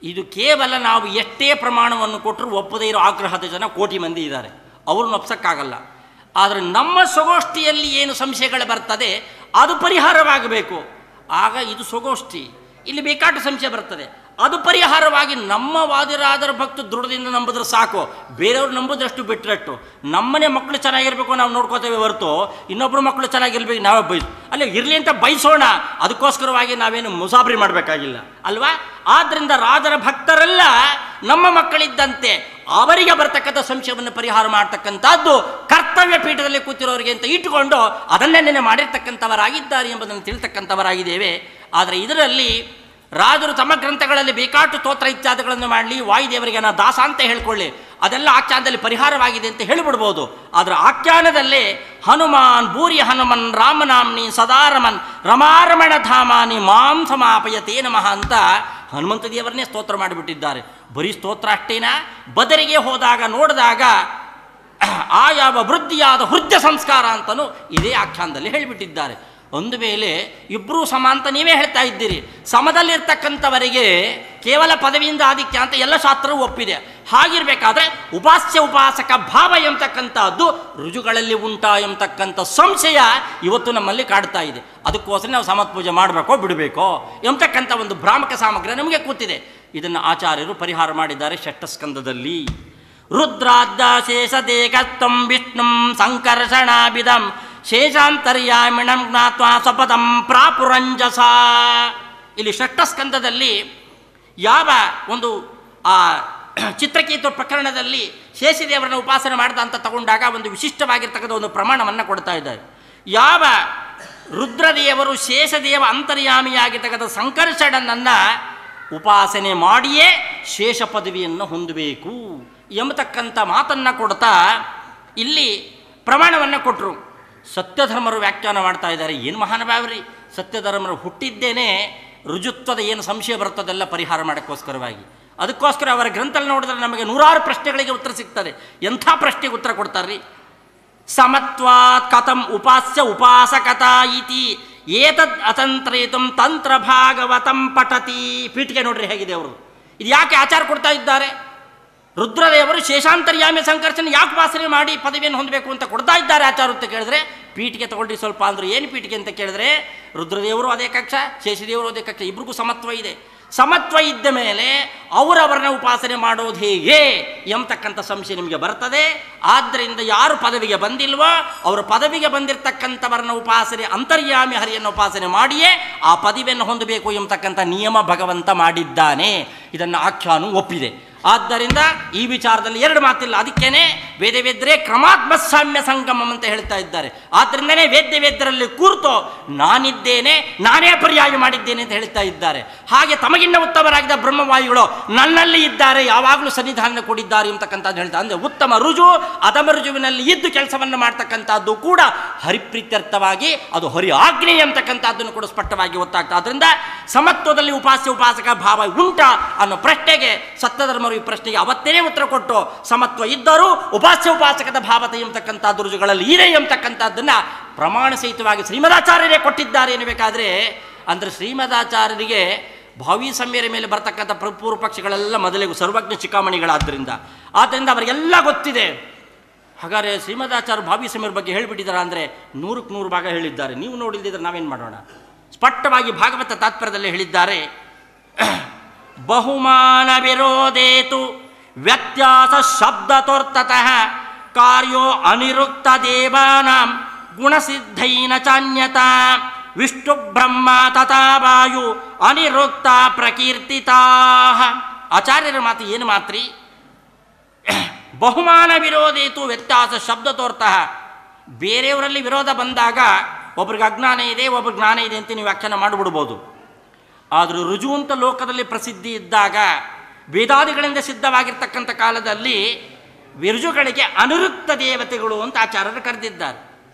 ಇದು ಕೇವಲ ನಾವು ಎಷ್ಟೇ ಪ್ರಮಾಣವನ್ನು ಕೊಟ್ಟರು ಒಪ್ಪದೇ ಇರೋ ಆಗ್ರಹದ ಜನ ಕೋಟಿ ಮಂದಿ ಇದ್ದಾರೆ, ಅವ್ರನ್ನ ಒಪ್ಸೋಕ್ಕಾಗಲ್ಲ. ಆದರೆ ನಮ್ಮ ಸ್ವಗೋಷ್ಠಿಯಲ್ಲಿ ಏನು ಸಂಶಯಗಳು ಬರ್ತದೆ ಅದು ಪರಿಹಾರವಾಗಬೇಕು. ಆಗ ಇದು ಸ್ವಗೋಷ್ಠಿ, ಇಲ್ಲಿ ಬೇಕಾಟ ಸಂಶಯ ಬರ್ತದೆ, ಅದು ಪರಿಹಾರವಾಗಿ ನಮ್ಮ ವಾದಿರಾದರ ಭಕ್ತ ದೃಢದಿಂದ ನಂಬಿದ್ರೆ ಸಾಕು. ಬೇರೆಯವ್ರು ನಂಬೋದಷ್ಟು ಬಿಟ್ಟರಷ್ಟು. ನಮ್ಮನೆ ಮಕ್ಕಳು ಚೆನ್ನಾಗಿರ್ಬೇಕು ನಾವು ನೋಡ್ಕೋತೇವೆ ಹೊರತು ಇನ್ನೊಬ್ಬರು ಮಕ್ಕಳು ಚೆನ್ನಾಗಿರ್ಬೇಕು ನಾವೇ ಅಲ್ಲೇ ಇರಲಿ ಅಂತ ಬಯಸೋಣ. ಅದಕ್ಕೋಸ್ಕರವಾಗಿ ನಾವೇನು ಮುಸಾಬ್ರಿ ಮಾಡಬೇಕಾಗಿಲ್ಲ ಅಲ್ವಾ? ಆದ್ದರಿಂದ ರಾಜರ ಭಕ್ತರೆಲ್ಲ ನಮ್ಮ ಮಕ್ಕಳಿದ್ದಂತೆ ಅವರಿಗೆ ಬರ್ತಕ್ಕಂಥ ಸಂಶಯವನ್ನು ಪರಿಹಾರ ಮಾಡ್ತಕ್ಕಂಥದ್ದು ಕರ್ತವ್ಯ ಪೀಠದಲ್ಲಿ ಕೂತಿರೋರಿಗೆ ಅಂತ ಇಟ್ಟುಕೊಂಡು ಅದನ್ನೇ ಮಾಡಿರ್ತಕ್ಕಂಥವರಾಗಿದ್ದಾರೆ ಎಂಬುದನ್ನು ತಿಳಿತಕ್ಕಂಥವರಾಗಿದ್ದೇವೆ. ಆದರೆ ಇದರಲ್ಲಿ ರಾಜರು ತಮ್ಮ ಗ್ರಂಥಗಳಲ್ಲಿ ಬೇಕಾಟು ಸ್ತೋತ್ರ ಇತ್ಯಾದಿಗಳನ್ನು ಮಾಡಲಿ, ವಾಯುದೇವರಿಗೆ ನಾ ದಾಸ ಅಂತ ಹೇಳ್ಕೊಳ್ಳಿ, ಅದೆಲ್ಲ ಆಖ್ಯಾನದಲ್ಲಿ ಪರಿಹಾರವಾಗಿದೆ ಅಂತ ಹೇಳಿಬಿಡ್ಬೋದು. ಆದರೆ ಆಖ್ಯಾನದಲ್ಲಿ ಹನುಮಾನ್ ಭೂರಿ ಹನುಮನ್ ರಾಮನಾಮ್ನಿ ಸದಾರಮನ್ ರಮಾರಮಣ ಧಾಮಾನಿ ಮಾಂ ಸಮಾಪಯತೇ ನಮಃ ಅಂತ ಹನುಮಂತ ದೇವರನ್ನೇ ಸ್ತೋತ್ರ ಮಾಡಿಬಿಟ್ಟಿದ್ದಾರೆ. ಬರೀ ಸ್ತೋತ್ರ ಅಷ್ಟೇನಾ? ಬದರಿಗೆ ಹೋದಾಗ ನೋಡಿದಾಗ ಆ ಯಾವ ವೃದ್ಧಿಯಾದ ಹೃದಯ ಸಂಸ್ಕಾರ ಅಂತಲೂ ಇದೇ ಆಖ್ಯಾನದಲ್ಲಿ ಹೇಳಿಬಿಟ್ಟಿದ್ದಾರೆ. ಒಂದು ವೇಳೆ ಇಬ್ಬರೂ ಸಮ ಅಂತ ನೀವೇ ಹೇಳ್ತಾ ಇದ್ದೀರಿ, ಸಮದಲ್ಲಿರ್ತಕ್ಕಂಥವರಿಗೆ ಕೇವಲ ಪದವಿಯಿಂದ ಆದಿತ್ಯ ಅಂತ ಎಲ್ಲ ಶಾಸ್ತ್ರವೂ ಒಪ್ಪಿದೆ. ಹಾಗಿರಬೇಕಾದ್ರೆ ಉಪಾಸ್ಯ ಉಪಾಸಕ ಭಾವ ಎಂಬತಕ್ಕಂಥದ್ದು ರುಜುಗಳಲ್ಲಿ ಉಂಟಾ ಎಂಬತಕ್ಕಂಥ ಸಂಶಯ ಇವತ್ತು ನಮ್ಮಲ್ಲಿ ಕಾಡ್ತಾ ಇದೆ. ಅದಕ್ಕೋಸ್ಕರ ನಾವು ಸಮತ್ ಪೂಜೆ ಮಾಡಬೇಕೋ ಬಿಡಬೇಕೋ ಎಂಬತಕ್ಕಂಥ ಒಂದು ಭ್ರಾಮಕ ಸಾಮಗ್ರಿ ನಮಗೆ ಕೂತಿದೆ. ಇದನ್ನು ಆಚಾರ್ಯರು ಪರಿಹಾರ ಮಾಡಿದ್ದಾರೆ ಷಷ್ಠಸ್ಕಂದದಲ್ಲಿ. ರುದ್ರಾದ್ದ ಶೇಷದೇಕತ್ವಂ ವಿಷ್ಣುಂ ಸಂಕರ್ಷಣಾಭಿಧಂ ಶೇಷಾಂತರ್ಯಾಮಿಣಂ ಜ್ಞಾತ್ವಾ ಸ್ವಪದಂ ಪ್ರಾಪುರಂಜಸ. ಇಲ್ಲಿ ಷಷ್ಠಸ್ಕಂದದಲ್ಲಿ ಯಾವ ಒಂದು ಆ ಚಿತ್ರಕೇತು ಪ್ರಕರಣದಲ್ಲಿ ಶೇಷದೇವರನ್ನು ಉಪಾಸನೆ ಮಾಡ್ದ ಅಂತ ತಗೊಂಡಾಗ ಒಂದು ವಿಶಿಷ್ಟವಾಗಿರ್ತಕ್ಕಂಥ ಒಂದು ಪ್ರಮಾಣವನ್ನು ಕೊಡ್ತಾ ಇದ್ದಾರೆ. ಯಾವ ರುದ್ರದೇವರು ಶೇಷದೇವ ಅಂತರ್ಯಾಮಿಯಾಗಿರ್ತಕ್ಕಂಥ ಸಂಕರ್ಷಣನನ್ನು ಉಪಾಸನೆ ಮಾಡಿಯೇ ಶೇಷ ಪದವಿಯನ್ನು ಹೊಂದಬೇಕು ಎಂಬತಕ್ಕಂಥ ಮಾತನ್ನು ಕೊಡ್ತಾ ಇಲ್ಲಿ ಪ್ರಮಾಣವನ್ನು ಕೊಟ್ಟರು. ಸತ್ಯಧರ್ಮರು ವ್ಯಾಖ್ಯಾನ ಮಾಡ್ತಾ ಇದ್ದಾರೆ. ಏನು ಮಹಾನುಭಾವರಿ, ಸತ್ಯಧರ್ಮರು ಹುಟ್ಟಿದ್ದೇನೆ ರುಜುತ್ವದ ಏನು ಸಂಶಯ ಬರ್ತದೆಲ್ಲ ಪರಿಹಾರ ಮಾಡೋಕ್ಕೋಸ್ಕರವಾಗಿ. ಅದಕ್ಕೋಸ್ಕರ ಅವರ ಗ್ರಂಥಲ್ಲಿ ನೋಡಿದ್ರೆ ನಮಗೆ ನೂರಾರು ಪ್ರಶ್ನೆಗಳಿಗೆ ಉತ್ತರ ಸಿಗ್ತದೆ. ಎಂಥ ಪ್ರಶ್ನೆಗೆ ಉತ್ತರ ಕೊಡ್ತಾರ್ರಿ? ಸಮತ್ವಾತ್ ಕಥಂ ಉಪಾಸ್ಯ ಉಪಾಸಕತಾ ಇತಿ ಏತದ್ ಅತಂತ್ರಯಿತಂ ತಂತ್ರ ಭಾಗವತಂ ಪಠತಿ. ಪೀಠಿಕೆ ನೋಡ್ರಿ ಹೇಗಿದೆ ಅವರು. ಇದು ಯಾಕೆ ಆಚಾರ ಕೊಡ್ತಾ ಇದ್ದಾರೆ? ರುದ್ರದೇವರು ಶೇಷಾಂತರ್ಯಾಮಿ ಸಂಕರ್ಷಣ ಯಾಕೆ ಉಪಾಸನೆ ಮಾಡಿ ಪದವಿಯನ್ನು ಹೊಂದಬೇಕು ಅಂತ ಕೊಡ್ತಾ ಇದ್ದಾರೆ ಆಚಾರ ಅಂತ ಕೇಳಿದ್ರೆ, ಪೀಠಿಕೆ ತಗೊಳ್ಳಿ ಸ್ವಲ್ಪ ಅಂದರು. ಏನು ಪೀಠಿಕೆ ಅಂತ ಕೇಳಿದ್ರೆ, ರುದ್ರದೇವರು ಅದೇ ಕಕ್ಷ, ಶೇಷದೇವರು ಅದೇ ಕಕ್ಷ, ಇಬ್ರಿಗೂ ಸಮತ್ವ ಇದೆ. ಸಮತ್ವ ಇದ್ದ ಮೇಲೆ ಅವರವರನ್ನ ಉಪಾಸನೆ ಮಾಡೋದು ಹೇಗೆ ಎಂಬತಕ್ಕಂಥ ಸಂಶಯ ನಿಮಗೆ ಬರ್ತದೆ. ಆದ್ದರಿಂದ ಯಾರು ಪದವಿಗೆ ಬಂದಿಲ್ವೋ ಅವರ ಪದವಿಗೆ ಬಂದಿರತಕ್ಕಂಥವರನ್ನ ಉಪಾಸನೆ, ಅಂತರ್ಯಾಮಿ ಹರಿಯನ್ನು ಉಪಾಸನೆ ಮಾಡಿಯೇ ಆ ಪದವಿಯನ್ನು ಹೊಂದಬೇಕು ಎಂಬತಕ್ಕಂಥ ನಿಯಮ ಭಗವಂತ ಮಾಡಿದ್ದಾನೆ. ಇದನ್ನು ಆಖ್ಯಾನು ಒಪ್ಪಿದೆ. ಆದ್ದರಿಂದ ಈ ವಿಚಾರದಲ್ಲಿ ಎರಡು ಮಾತಿಲ್ಲ. ಅದಕ್ಕೇನೆ ವೇದವೇದ್ರೇ ಕ್ರಮಾತ್ಮಸಾಮ್ಯ ಸಂಗಮಂ ಅಂತ ಹೇಳ್ತಾ ಇದ್ದಾರೆ. ಆದ್ದರಿಂದನೇ ವೇದ್ಯರಲ್ಲಿ ಕೂರ್ತು ನಾನಿದ್ದೇನೆ, ನಾನೇ ಪರ್ಯಾಯ ಮಾಡಿದ್ದೇನೆ ಅಂತ ಹೇಳ್ತಾ ಇದ್ದಾರೆ. ಹಾಗೆ ತಮಗಿನ್ನ ಉತ್ತಮರಾಗಿದ್ದ ಬ್ರಹ್ಮವಾಯುಗಳು ನನ್ನಲ್ಲಿ ಇದ್ದಾರೆ, ಯಾವಾಗಲೂ ಸನ್ನಿಧಾನ ಕೊಟ್ಟಿದ್ದಾರೆ ಅಂತಕ್ಕಂಥದ್ದು ಹೇಳ್ತಾರೆ. ಅಂದರೆ ಉತ್ತಮ ರುಜು ಅಧಮ ರುಜುವಿನಲ್ಲಿ ಇದ್ದು ಕೆಲಸವನ್ನು ಮಾಡ್ತಕ್ಕಂಥದ್ದು ಕೂಡ ಹರಿಪ್ರೀತ್ಯರ್ಥವಾಗಿ ಅದು ಹರಿ ಆಜ್ಞೆ ಅಂತಕ್ಕಂಥದ್ದನ್ನು ಕೂಡ ಸ್ಪಷ್ಟವಾಗಿ ಗೊತ್ತಾಗ್ತದೆ. ಆದ್ದರಿಂದ ಸಮತ್ವದಲ್ಲಿ ಉಪಾಸ್ಯ ಉಪಾಸಕ ಭಾವ ಉಂಟಾ ಅನ್ನೋ ಪ್ರಶ್ನೆಗೆ ಸತ್ತಧರ್ಮ ಈ ಪ್ರಶ್ನೆಗೆ ಅವತ್ತೇ ಉತ್ತರ ಕೊಟ್ಟು, ಸಮತ್ವ ಇದ್ದರೂ ಉಪಾಸ್ಯ ಉಪಾಸಕದ ಭಾವತೆ ಎಂಬತಕ್ಕಂಥದ್ದು ರುಜುಗಳಲ್ಲಿ ಇದೆ ಎಂಬತಕ್ಕಂಥದ್ದನ್ನು ಪ್ರಮಾಣ ಸಹಿತವಾಗಿ ಶ್ರೀಮದಾಚಾರ್ಯರೇ ಕೊಟ್ಟಿದ್ದಾರೆ ಎನ್ನಬೇಕಾದ್ರೆ, ಅಂದರೆ ಶ್ರೀಮದಾಚಾರ್ಯರಿಗೆ ಭಾವಿ ಸಮಯರ ಮೇಲೆ ಬರ್ತಕ್ಕಂಥ ಪೂರ್ವ ಪಕ್ಷಗಳೆಲ್ಲ ಮೊದಲಿಗೆ ಸರ್ವಜ್ಞ ಚಿಕಾಮಣಿಗಳಾದ್ದರಿಂದ ಅವರಿಗೆಲ್ಲ ಗೊತ್ತಿದೆ. ಹಾಗಾದರೆ ಶ್ರೀಮದಾಚಾರ್ಯ ಭಾವಿ ಸಮಯರ ಬಗ್ಗೆ ಹೇಳಿಬಿಟ್ಟಿದ್ದಾರೆ ಅಂದರೆ 100ಕ್ಕೆ 100 ಭಾಗ ಹೇಳಿದ್ದಾರೆ. ನೀವು ನೋಡಿಲ್ದಿದ್ರೆ ನಾವೇನು ಮಾಡೋಣ? ಸ್ಪಷ್ಟವಾಗಿ ಭಾಗವತ ತಾತ್ಪರ್ಯದಲ್ಲಿ ಹೇಳಿದ್ದಾರೆ, ಬಹುಮಾನ ವಿರೋಧೇತು ವ್ಯತ್ಯಾಸ ಶಬ್ದತೋರ್ತತಃ ಕಾರ್ಯೋ ಅನಿರುಕ್ತ ದೇವಾನಾಂ ಗುಣಸಿದ್ಧೈನ ಚಾನ್ಯತಾ ವಿಷ್ಣು ಬ್ರಹ್ಮ ತಥಾ ವಾಯು ಅನಿರುಕ್ತ ಪ್ರಕೀರ್ತಿತಾ. ಆಚಾರ್ಯರ ಮಾತು ಏನು ಮಾತ್ರಿ? ಬಹುಮಾನ ವಿರೋಧೇತು ವ್ಯತ್ಯಾಸ ಶಬ್ದತೋರ್ತಃ. ಬೇರೆಯವರಲ್ಲಿ ವಿರೋಧ ಬಂದಾಗ ಒಬ್ರಿಗೆ ಅಜ್ಞಾನ ಇದೆ, ಒಬ್ರಿಗೆ ಜ್ಞಾನ ಇದೆ ಅಂತ ನೀವು ವ್ಯಾಖ್ಯಾನ ಮಾಡಿಬಿಡ್ಬೋದು. ಆದರೂ ರುಜು ಅಂತ ಲೋಕದಲ್ಲಿ ಪ್ರಸಿದ್ಧಿ ಇದ್ದಾಗ, ವೇದಾದಿಗಳಿಂದ ಸಿದ್ಧವಾಗಿರ್ತಕ್ಕಂಥ ಕಾಲದಲ್ಲಿ ರುಜುಗಳಿಗೆ ಅನಿರುಕ್ತ ದೇವತೆಗಳು ಅಂತ ಆಚಾರ್ಯರು ಕರೆದಿದ್ದಾರೆ.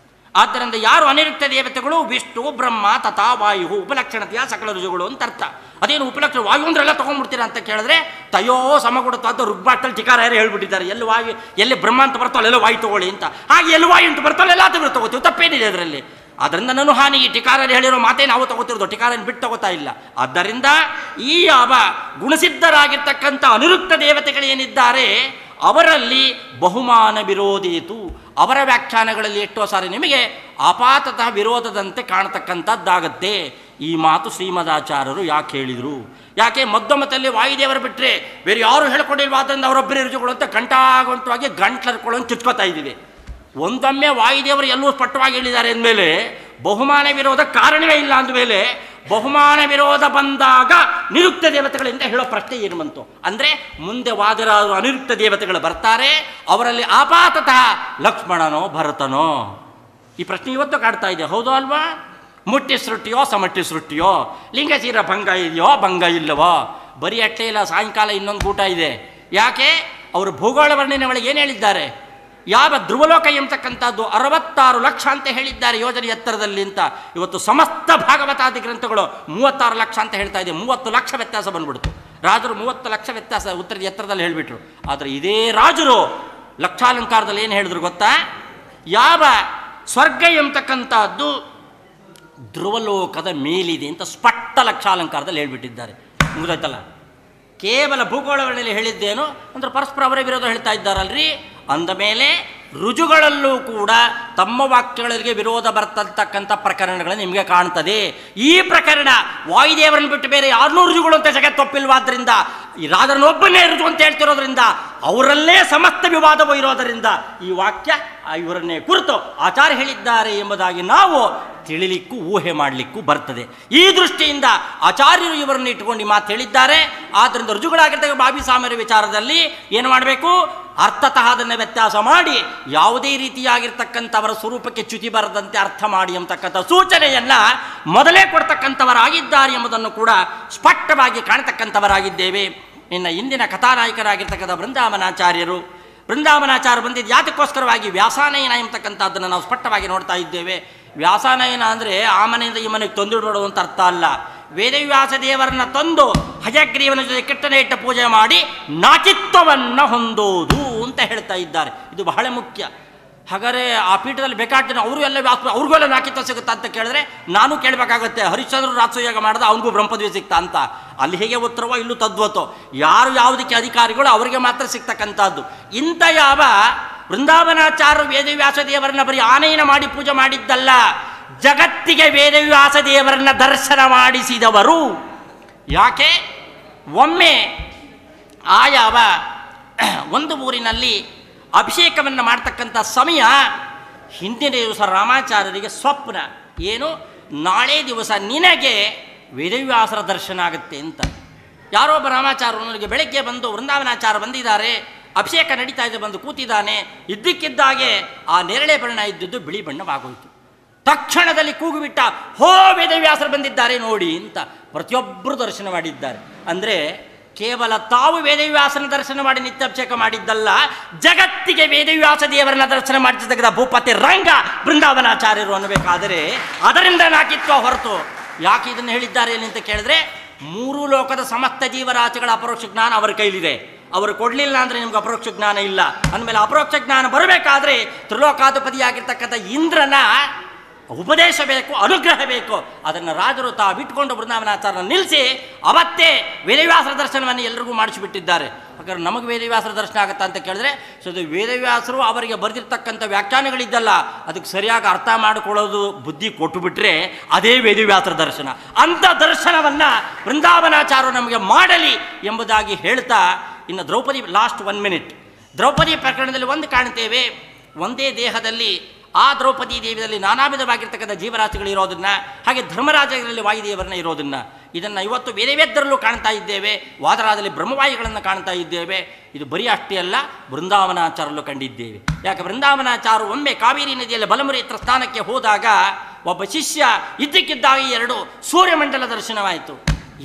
ಆದ್ದರಿಂದ ಯಾರು ಅನಿರುಕ್ತ ದೇವತೆಗಳು? ವಿಷ್ಣು ಬ್ರಹ್ಮ ತಥಾ ವಾಯು, ಉಪಲಕ್ಷಣತೆಯ ಸಕಲ ರುಜುಗಳು ಅಂತ ಅರ್ಥ. ಅದೇನು ಉಪಲಕ್ಷಣ? ವಾಯು ಅಂದ್ರೆಲ್ಲ ತೊಗೊಂಡ್ಬಿಡ್ತೀರಾ ಅಂತ ಕೇಳಿದ್ರೆ, ತಯೋ ಸಮಗುಡುತ್ತ ಋಗ್ಭಾಷೆಯಲ್ಲಿ ಟಿಕಾರಾಯರು ಹೇಳ್ಬಿಟ್ಟಿದ್ದಾರೆ. ಎಲ್ಲಿ ವಾಯು, ಎಲ್ಲಿ ಬ್ರಹ್ಮ ಅಂತ ಬರ್ತೋ ಅಲ್ಲೆಲ್ಲ ವಾಯು ತಗೊಳ್ಳಿ ಅಂತ. ಹಾಗೆ ಎಲ್ಲಿ ವಾಯು ಅಂತ ಬರ್ತೋ ಎಲ್ಲ ತಗೋತೀವಿ, ತಪ್ಪೇನಿದೆ ಅದರಲ್ಲಿ? ಅದರಿಂದ ನಾನು ಹಾನಿ, ಈ ಟಿಕಾರರು ಹೇಳಿರೋ ಮಾತೇ ನಾವು ತಗೋತಿರೋದು, ಟಿಕಾರನ್ನು ಬಿಟ್ಟು ತಗೋತಾ ಇಲ್ಲ. ಆದ್ದರಿಂದ ಈ ಯಾವ ಗುಣಸಿದ್ಧರಾಗಿರ್ತಕ್ಕಂಥ ಅನಿರುಕ್ತ ದೇವತೆಗಳೇನಿದ್ದಾರೆ ಅವರಲ್ಲಿ ಬಹುಮಾನ ವಿರೋಧೀತು, ಅವರ ವ್ಯಾಖ್ಯಾನಗಳಲ್ಲಿ ಎಷ್ಟೋ ಸಾರಿ ನಿಮಗೆ ಆಪಾತತಃ ವಿರೋಧದಂತೆ ಕಾಣತಕ್ಕಂಥದ್ದಾಗತ್ತೆ. ಈ ಮಾತು ಶ್ರೀಮದಾಚಾರ್ಯರು ಯಾಕೆ ಹೇಳಿದರು? ಯಾಕೆ ಮಧ್ಯಮದಲ್ಲಿ ವಾಯುದೇವರು ಬಿಟ್ಟರೆ ಬೇರೆ ಯಾರು ಹೇಳ್ಕೊಂಡಿಲ್ವಾದ್ರಿಂದ ಅವರೊಬ್ಬರೇ ರುಜುಗಳು ಅಂತ ಗಂಟಾಗಂಟವಾಗಿ ಗಂಟ್ಲರ್ಕೊಳ್ಳೋಂಗೆ ಚುಚ್ಕೋತಾ ಇದ್ದೀವಿ. ಒಂದೊಮ್ಮೆ ವಾಯುದೇವರು ಎಲ್ಲೂ ಸ್ಪಷ್ಟವಾಗಿ ಹೇಳಿದ್ದಾರೆ ಅಂದಮೇಲೆ ಬಹುಮಾನ ವಿರೋಧ ಕಾರಣವೇ ಇಲ್ಲ ಅಂದಮೇಲೆ ಬಹುಮಾನ ವಿರೋಧ ಬಂದಾಗ ನಿರುಕ್ತ ದೇವತೆಗಳಿಂದ ಹೇಳೋ ಪ್ರಶ್ನೆ ಏನು ಬಂತು? ಅಂದರೆ ಮುಂದೆ ವಾದರಾದರು ಅನಿರುಕ್ತ ದೇವತೆಗಳು ಬರ್ತಾರೆ, ಅವರಲ್ಲಿ ಆಪಾತತಃ ಲಕ್ಷ್ಮಣನೋ ಭರತನೋ? ಈ ಪ್ರಶ್ನೆ ಇವತ್ತು ಕಾಡ್ತಾ ಇದೆ, ಹೌದೋ ಅಲ್ವಾ? ಮುಟ್ಟಿ ಸೃಷ್ಟಿಯೋ ಸಮಟ್ಟಿ ಸೃಷ್ಟಿಯೋ, ಲಿಂಗಚೀರ ಭಂಗ ಇದೆಯೋ ಭಂಗ ಇಲ್ಲವೋ? ಬರೀ ಅಟ್ಟೆ ಇಲ್ಲ, ಸಾಯಂಕಾಲ ಇನ್ನೊಂದು ಊಟ ಇದೆ. ಯಾಕೆ? ಅವರು ಭೂಗೋಳ ವರ್ಣನೆ ಒಳಗೆ ಏನು ಹೇಳಿದ್ದಾರೆ? ಯಾವ ಧ್ರುವಲೋಕ ಎಂಬತಕ್ಕಂಥದ್ದು 66 ಲಕ್ಷ ಅಂತ ಹೇಳಿದ್ದಾರೆ ಯೋಜನೆ ಎತ್ತರದಲ್ಲಿ ಅಂತ. ಇವತ್ತು ಸಮಸ್ತ ಭಾಗವತಾದಿ ಗ್ರಂಥಗಳು 36 ಲಕ್ಷ ಅಂತ ಹೇಳ್ತಾ ಇದೆ. 30 ಲಕ್ಷ ವ್ಯತ್ಯಾಸ ಬಂದ್ಬಿಡ್ತು. ರಾಜರು 30 ಲಕ್ಷ ವ್ಯತ್ಯಾಸ ಉತ್ತರದ ಎತ್ತರದಲ್ಲಿ ಹೇಳಿಬಿಟ್ರು. ಆದರೆ ಇದೇ ರಾಜರು ಲಕ್ಷಾಲಂಕಾರದಲ್ಲಿ ಏನು ಹೇಳಿದ್ರು ಗೊತ್ತಾ? ಯಾವ ಸ್ವರ್ಗ ಎಂಬತಕ್ಕಂಥದ್ದು ಧ್ರುವಲೋಕದ ಮೇಲಿದೆ ಅಂತ ಸ್ಪಷ್ಟ ಲಕ್ಷಾಲಂಕಾರದಲ್ಲಿ ಹೇಳ್ಬಿಟ್ಟಿದ್ದಾರೆ. ಮುಗಿದೈತಲ್ಲ? ಕೇವಲ ಭೂಗೋಳಗಳಲ್ಲಿ ಹೇಳಿದ್ದೇನು ಅಂದ್ರೆ ಪರಸ್ಪರ ಅವರೇ ವಿರೋಧ ಹೇಳ್ತಾ ಇದ್ದಾರಲ್ರಿ. ಅಂದ ಮೇಲೆ ರುಜುಗಳಲ್ಲೂ ಕೂಡ ತಮ್ಮ ವಾಕ್ಯಗಳಿಗೆ ವಿರೋಧ ಬರ್ತಕ್ಕಂಥ ಪ್ರಕರಣಗಳು ನಿಮಗೆ ಕಾಣ್ತದೆ. ಈ ಪ್ರಕರಣ ವಾಯುದೇವರನ್ನು ಬಿಟ್ಟು ಬೇರೆ 600 ರುಜುಗಳು ಅಂತ ಜಗತ್ತೊಪ್ಪಿಲ್ವಾದ್ರಿಂದ, ಈ ರಾಜರನ್ನೊಬ್ಬನೇ ರುಜು ಅಂತ ಹೇಳ್ತಿರೋದ್ರಿಂದ, ಅವರಲ್ಲೇ ಸಮಸ್ತ ವಿವಾದವೂ ಇರೋದರಿಂದ ಈ ವಾಕ್ಯ ಇವರನ್ನೇ ಕುರಿತು ಆಚಾರ್ಯ ಹೇಳಿದ್ದಾರೆ ಎಂಬುದಾಗಿ ನಾವು ತಿಳಿಲಿಕ್ಕೂ ಊಹೆ ಮಾಡಲಿಕ್ಕೂ ಬರ್ತದೆ. ಈ ದೃಷ್ಟಿಯಿಂದ ಆಚಾರ್ಯರು ಇವರನ್ನು ಇಟ್ಟುಕೊಂಡು ಮಾತು ಹೇಳಿದ್ದಾರೆ. ಆದ್ದರಿಂದ ರುಜುಗಳಾಗಿರ್ತಕ್ಕ ಬಾಬಿ ಸಾಮರ ವಿಚಾರದಲ್ಲಿ ಏನು ಮಾಡಬೇಕು? ಅರ್ಥತಃ ಅದನ್ನು ವ್ಯತ್ಯಾಸ ಮಾಡಿ ಯಾವುದೇ ರೀತಿಯಾಗಿರ್ತಕ್ಕಂಥವರ ಸ್ವರೂಪಕ್ಕೆ ಚ್ಯುತಿ ಬರದಂತೆ ಅರ್ಥ ಮಾಡಿ ಎಂಬತಕ್ಕಂಥ ಸೂಚನೆಯನ್ನು ಮೊದಲೇ ಕೊಡ್ತಕ್ಕಂಥವರಾಗಿದ್ದಾರೆ ಎಂಬುದನ್ನು ಕೂಡ ಸ್ಪಷ್ಟವಾಗಿ ಕಾಣತಕ್ಕಂಥವರಾಗಿದ್ದೇವೆ. ಇನ್ನು ಇಂದಿನ ಕಥಾನಾಯಕರಾಗಿರ್ತಕ್ಕಂಥ ಬೃಂದಾವನಾಚಾರ್ಯರು ಬಂದಿದ್ದು ಯಾತಕ್ಕೋಸ್ಕರವಾಗಿ? ವ್ಯಾಸಾನಯನ ಎಂಬತಕ್ಕಂಥದ್ದನ್ನು ನಾವು ಸ್ಪಷ್ಟವಾಗಿ ನೋಡ್ತಾ ಇದ್ದೇವೆ. ವ್ಯಾಸಾನಯನ ಅಂದರೆ ಆ ಮನೆಯಿಂದ ಈ ಮನೆಗೆ ತಂದಿಡೋದು ಅಂತ ಅರ್ಥ ಅಲ್ಲ. ವೇದವ್ಯಾಸ ದೇವರನ್ನು ತಂದು ಹಯಗ್ರೀವನ ಜೊತೆ ಕೆಟ್ಟನೆ ಇಟ್ಟ ಪೂಜೆ ಮಾಡಿ ನಾಚಿತ್ವವನ್ನು ಹೊಂದೋದು ಅಂತ ಹೇಳ್ತಾ ಇದ್ದಾರೆ. ಇದು ಬಹಳ ಮುಖ್ಯ. ಹಾಗಾದರೆ ಆ ಪೀಠದಲ್ಲಿ ಬೇಕಾಗ್ತೇನೆ ಅವರು ಎಲ್ಲ ಅವ್ರಿಗೂ ಎಲ್ಲ ನಾಕಿತ್ವ ಸಿಗುತ್ತಾ ಅಂತ ಕೇಳಿದ್ರೆ ನಾನು ಕೇಳಬೇಕಾಗತ್ತೆ. ಹರಿಶ್ಚಂದ್ರ ರಾಜಸೂಯಾಗ ಮಾಡಿದ ಅವನಿಗೂ ಬ್ರಹ್ಮಪದವಿ ಸಿಗ್ತಾ ಅಂತ. ಅಲ್ಲಿ ಹೇಗೆ ಉತ್ತರವೋ ಇಲ್ಲೂ ತದ್ವತ್ತೋ. ಯಾರು ಯಾವುದಕ್ಕೆ ಅಧಿಕಾರಿಗಳು ಅವರಿಗೆ ಮಾತ್ರ ಸಿಗ್ತಕ್ಕಂಥದ್ದು. ಇಂಥ ಯಾವ ವೃಂದಾವನಾಚಾರ್ಯರು ವೇದವ್ಯಾಸ ದೇವರನ್ನ ಬರೀ ಆನೆಯನ್ನು ಮಾಡಿ ಪೂಜೆ ಮಾಡಿದ್ದಲ್ಲ, ಜಗತ್ತಿಗೆ ವೇದವ್ಯಾಸ ದೇವರನ್ನ ದರ್ಶನ ಮಾಡಿಸಿದವರು. ಯಾಕೆ? ಒಮ್ಮೆ ಆ ಯಾವ ಒಂದು ಊರಿನಲ್ಲಿ ಅಭಿಷೇಕವನ್ನು ಮಾಡ್ತಕ್ಕಂಥ ಸಮಯ, ಹಿಂದಿನ ದಿವಸ ರಾಮಾಚಾರ್ಯರಿಗೆ ಸ್ವಪ್ನ ಏನು, ನಾಳೆ ದಿವಸ ನಿನಗೆ ವೇದವ್ಯಾಸರ ದರ್ಶನ ಆಗುತ್ತೆ ಅಂತ. ಯಾರೋ ಒಬ್ಬ ರಾಮಾಚಾರ್ಯನಿಗೆ ಬೆಳಗ್ಗೆ ಬಂದು ವೃಂದಾವನಾಚಾರ್ಯ ಬಂದಿದ್ದಾರೆ, ಅಭಿಷೇಕ ನಡೀತಾ ಇದೆ, ಬಂದು ಕೂತಿದ್ದಾನೆ. ಇದ್ದಕ್ಕಿದ್ದಾಗೆ ಆ ನೇರಳೆ ಬಣ್ಣ ಇದ್ದದ್ದು ಬಿಳಿ ಬಣ್ಣವಾಗೋಯಿತು. ತಕ್ಷಣದಲ್ಲಿ ಕೂಗುಬಿಟ್ಟ, ಹೋ ವೇದವ್ಯಾಸರು ಬಂದಿದ್ದಾರೆ ನೋಡಿ ಅಂತ. ಪ್ರತಿಯೊಬ್ಬರು ದರ್ಶನ ಮಾಡಿದ್ದಾರೆ. ಅಂದರೆ ಕೇವಲ ತಾವು ವೇದವ್ಯಾಸನ ದರ್ಶನ ಮಾಡಿ ನಿತ್ಯಾಭಿಷೇಕ ಮಾಡಿದ್ದಲ್ಲ, ಜಗತ್ತಿಗೆ ವೇದವ್ಯಾಸ ದೇವರನ್ನ ದರ್ಶನ ಮಾಡಿಸಿದ ಭೂಪತಿ ರಂಗ ಬೃಂದಾವನಾಚಾರ್ಯರು ಅನ್ನಬೇಕಾದರೆ ಅದರಿಂದ ನಾಕಿತ್ವ ಹೊರತು. ಯಾಕೆ ಇದನ್ನು ಹೇಳಿದ್ದಾರೆ ಅಂತ ಕೇಳಿದ್ರೆ, ಮೂರು ಲೋಕದ ಸಮಸ್ತ ಜೀವರಾಶಿಗಳ ಅಪರೋಕ್ಷ ಜ್ಞಾನ ಅವರ ಕೈಲಿದೆ. ಅವರು ಕೊಡಲಿಲ್ಲ ಅಂದರೆ ನಿಮ್ಗೆ ಅಪರೋಕ್ಷ ಜ್ಞಾನ ಇಲ್ಲ. ಅಂದಮೇಲೆ ಅಪರೋಕ್ಷ ಜ್ಞಾನ ಬರಬೇಕಾದ್ರೆ ತ್ರಿಲೋಕಾಧಿಪತಿಯಾಗಿರ್ತಕ್ಕಂಥ ಇಂದ್ರನ ಉಪದೇಶ ಬೇಕು, ಅನುಗ್ರಹ ಬೇಕು. ಅದನ್ನು ರಾಜರು ತಾ ಬಿಟ್ಕೊಂಡು ಬೃಂದಾವನಾಚಾರ್ಯನ ನಿಲ್ಲಿಸಿ ಅವತ್ತೇ ವೇದವ್ಯಾಸರ ದರ್ಶನವನ್ನು ಎಲ್ಲರಿಗೂ ಮಾಡಿಸಿಬಿಟ್ಟಿದ್ದಾರೆ. ಹಾಗಾದ್ರೆ ನಮಗೆ ವೇದವ್ಯಾಸರ ದರ್ಶನ ಆಗುತ್ತಾ ಅಂತ ಕೇಳಿದ್ರೆ, ಸೊ ಅದು ವೇದವ್ಯಾಸರು ಅವರಿಗೆ ಬರೆದಿರ್ತಕ್ಕಂಥ ವ್ಯಾಖ್ಯಾನಗಳಿದ್ದಲ್ಲ, ಅದಕ್ಕೆ ಸರಿಯಾಗಿ ಅರ್ಥ ಮಾಡಿಕೊಳ್ಳೋದು ಬುದ್ಧಿ ಕೊಟ್ಟುಬಿಟ್ರೆ ಅದೇ ವೇದವ್ಯಾಸರ ದರ್ಶನ. ಅಂಥ ದರ್ಶನವನ್ನು ಬೃಂದಾವನಾಚಾರ್ಯರು ನಮಗೆ ಮಾಡಲಿ ಎಂಬುದಾಗಿ ಹೇಳ್ತಾ, ಇನ್ನು ದ್ರೌಪದಿ ಲಾಸ್ಟ್ 1 ಮಿನಿಟ್. ದ್ರೌಪದಿ ಪ್ರಕರಣದಲ್ಲಿ ಒಂದು ಕಾಣ್ತೇವೆ, ಒಂದೇ ದೇಹದಲ್ಲಿ ಆ ದ್ರೌಪದಿ ದೇವಿಯಲ್ಲಿ ನಾನಾ ವಿಧವಾಗಿರ್ತಕ್ಕಂಥ ಜೀವರಾಶಿಗಳಿರೋದನ್ನು, ಹಾಗೆ ಧರ್ಮರಾಜರಲ್ಲಿ ವಾಯುದೇವರನ್ನ ಇರೋದನ್ನು, ಇದನ್ನು ಇವತ್ತು ಬೇರೆ ವೇದರಲ್ಲೂ ಕಾಣ್ತಾ ಇದ್ದೇವೆ. ವಾದರಾಜದಲ್ಲಿ ಬ್ರಹ್ಮವಾಯುಗಳನ್ನು ಕಾಣ್ತಾ ಇದ್ದೇವೆ. ಇದು ಬರೀ ಅಷ್ಟೇ ಅಲ್ಲ, ಬೃಂದಾವನಾಚಾರ್ಯಲ್ಲೂ ಕಂಡಿದ್ದೇವೆ. ಯಾಕೆ? ಬೃಂದಾವನಾಚಾರ್ಯರು ಒಮ್ಮೆ ಕಾವೇರಿ ನದಿಯಲ್ಲಿ ಬಲಮುರಿ ಹತ್ರ ಸ್ಥಾನಕ್ಕೆ ಹೋದಾಗ ಒಬ್ಬ ಶಿಷ್ಯ ಇದ್ದಕ್ಕಿದ್ದಾಗ 2 ಸೂರ್ಯಮಂಡಲ ದರ್ಶನವಾಯಿತು.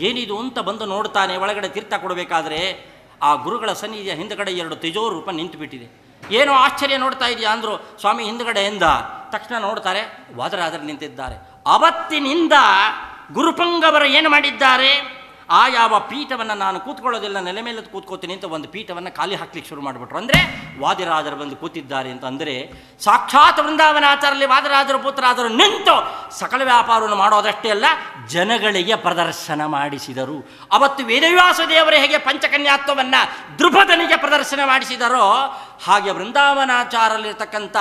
ಏನಿದು ಅಂತ ಬಂದು ನೋಡ್ತಾನೆ. ಒಳಗಡೆ ತೀರ್ಥ ಕೊಡಬೇಕಾದ್ರೆ ಆ ಗುರುಗಳ ಸನ್ನಿಧಿಯ ಹಿಂದುಗಡೆ 2 ತೇಜೋರೂಪ ನಿಂತುಬಿಟ್ಟಿದೆ. ಏನೋ ಆಶ್ಚರ್ಯ, ನೋಡ್ತಾ ಇದೆಯಾ ಅಂದರು. ಸ್ವಾಮಿ ಹಿಂದುಗಡೆಯಿಂದ ತಕ್ಷಣ ನೋಡ್ತಾರೆ, ವಾದರಾಜರು ನಿಂತಿದ್ದಾರೆ. ಅವತ್ತಿನಿಂದ ಗುರುಪಂಗವರು ಏನು ಮಾಡಿದ್ದಾರೆ, ಆ ಯಾವ ಪೀಠವನ್ನು ನಾನು ಕೂತ್ಕೊಳ್ಳೋದಿಲ್ಲ, ನೆಲೆ ಮೇಲೆ ಕೂತ್ಕೋತೀನಿ ಅಂತ ಒಂದು ಪೀಠವನ್ನು ಖಾಲಿ ಹಾಕ್ಲಿಕ್ಕೆ ಶುರು ಮಾಡಿಬಿಟ್ರು. ಅಂದರೆ ವಾದಿರಾಜರು ಬಂದು ಕೂತಿದ್ದಾರೆ ಅಂತ. ಅಂದರೆ ಸಾಕ್ಷಾತ್ ವೃಂದಾವನಾಚಾರ್ಯಲ್ಲಿ ವಾದರಾಜರು ಪುತ್ರರಾಜರು ನಿಂತು ಸಕಲ ವ್ಯಾಪಾರವನ್ನು ಮಾಡೋದಷ್ಟೇ ಅಲ್ಲ, ಜನಗಳಿಗೆ ಪ್ರದರ್ಶನ ಮಾಡಿಸಿದರು. ಅವತ್ತು ವೇದವ್ಯಾಸ ದೇವರು ಹೇಗೆ ಪಂಚಕನ್ಯಾತ್ವವನ್ನು ದೃಪದನಿಗೆ ಪ್ರದರ್ಶನ ಮಾಡಿಸಿದರೋ, ಹಾಗೆ ವೃಂದಾವನಾಚಾರ್ಯಲ್ಲಿರ್ತಕ್ಕಂಥ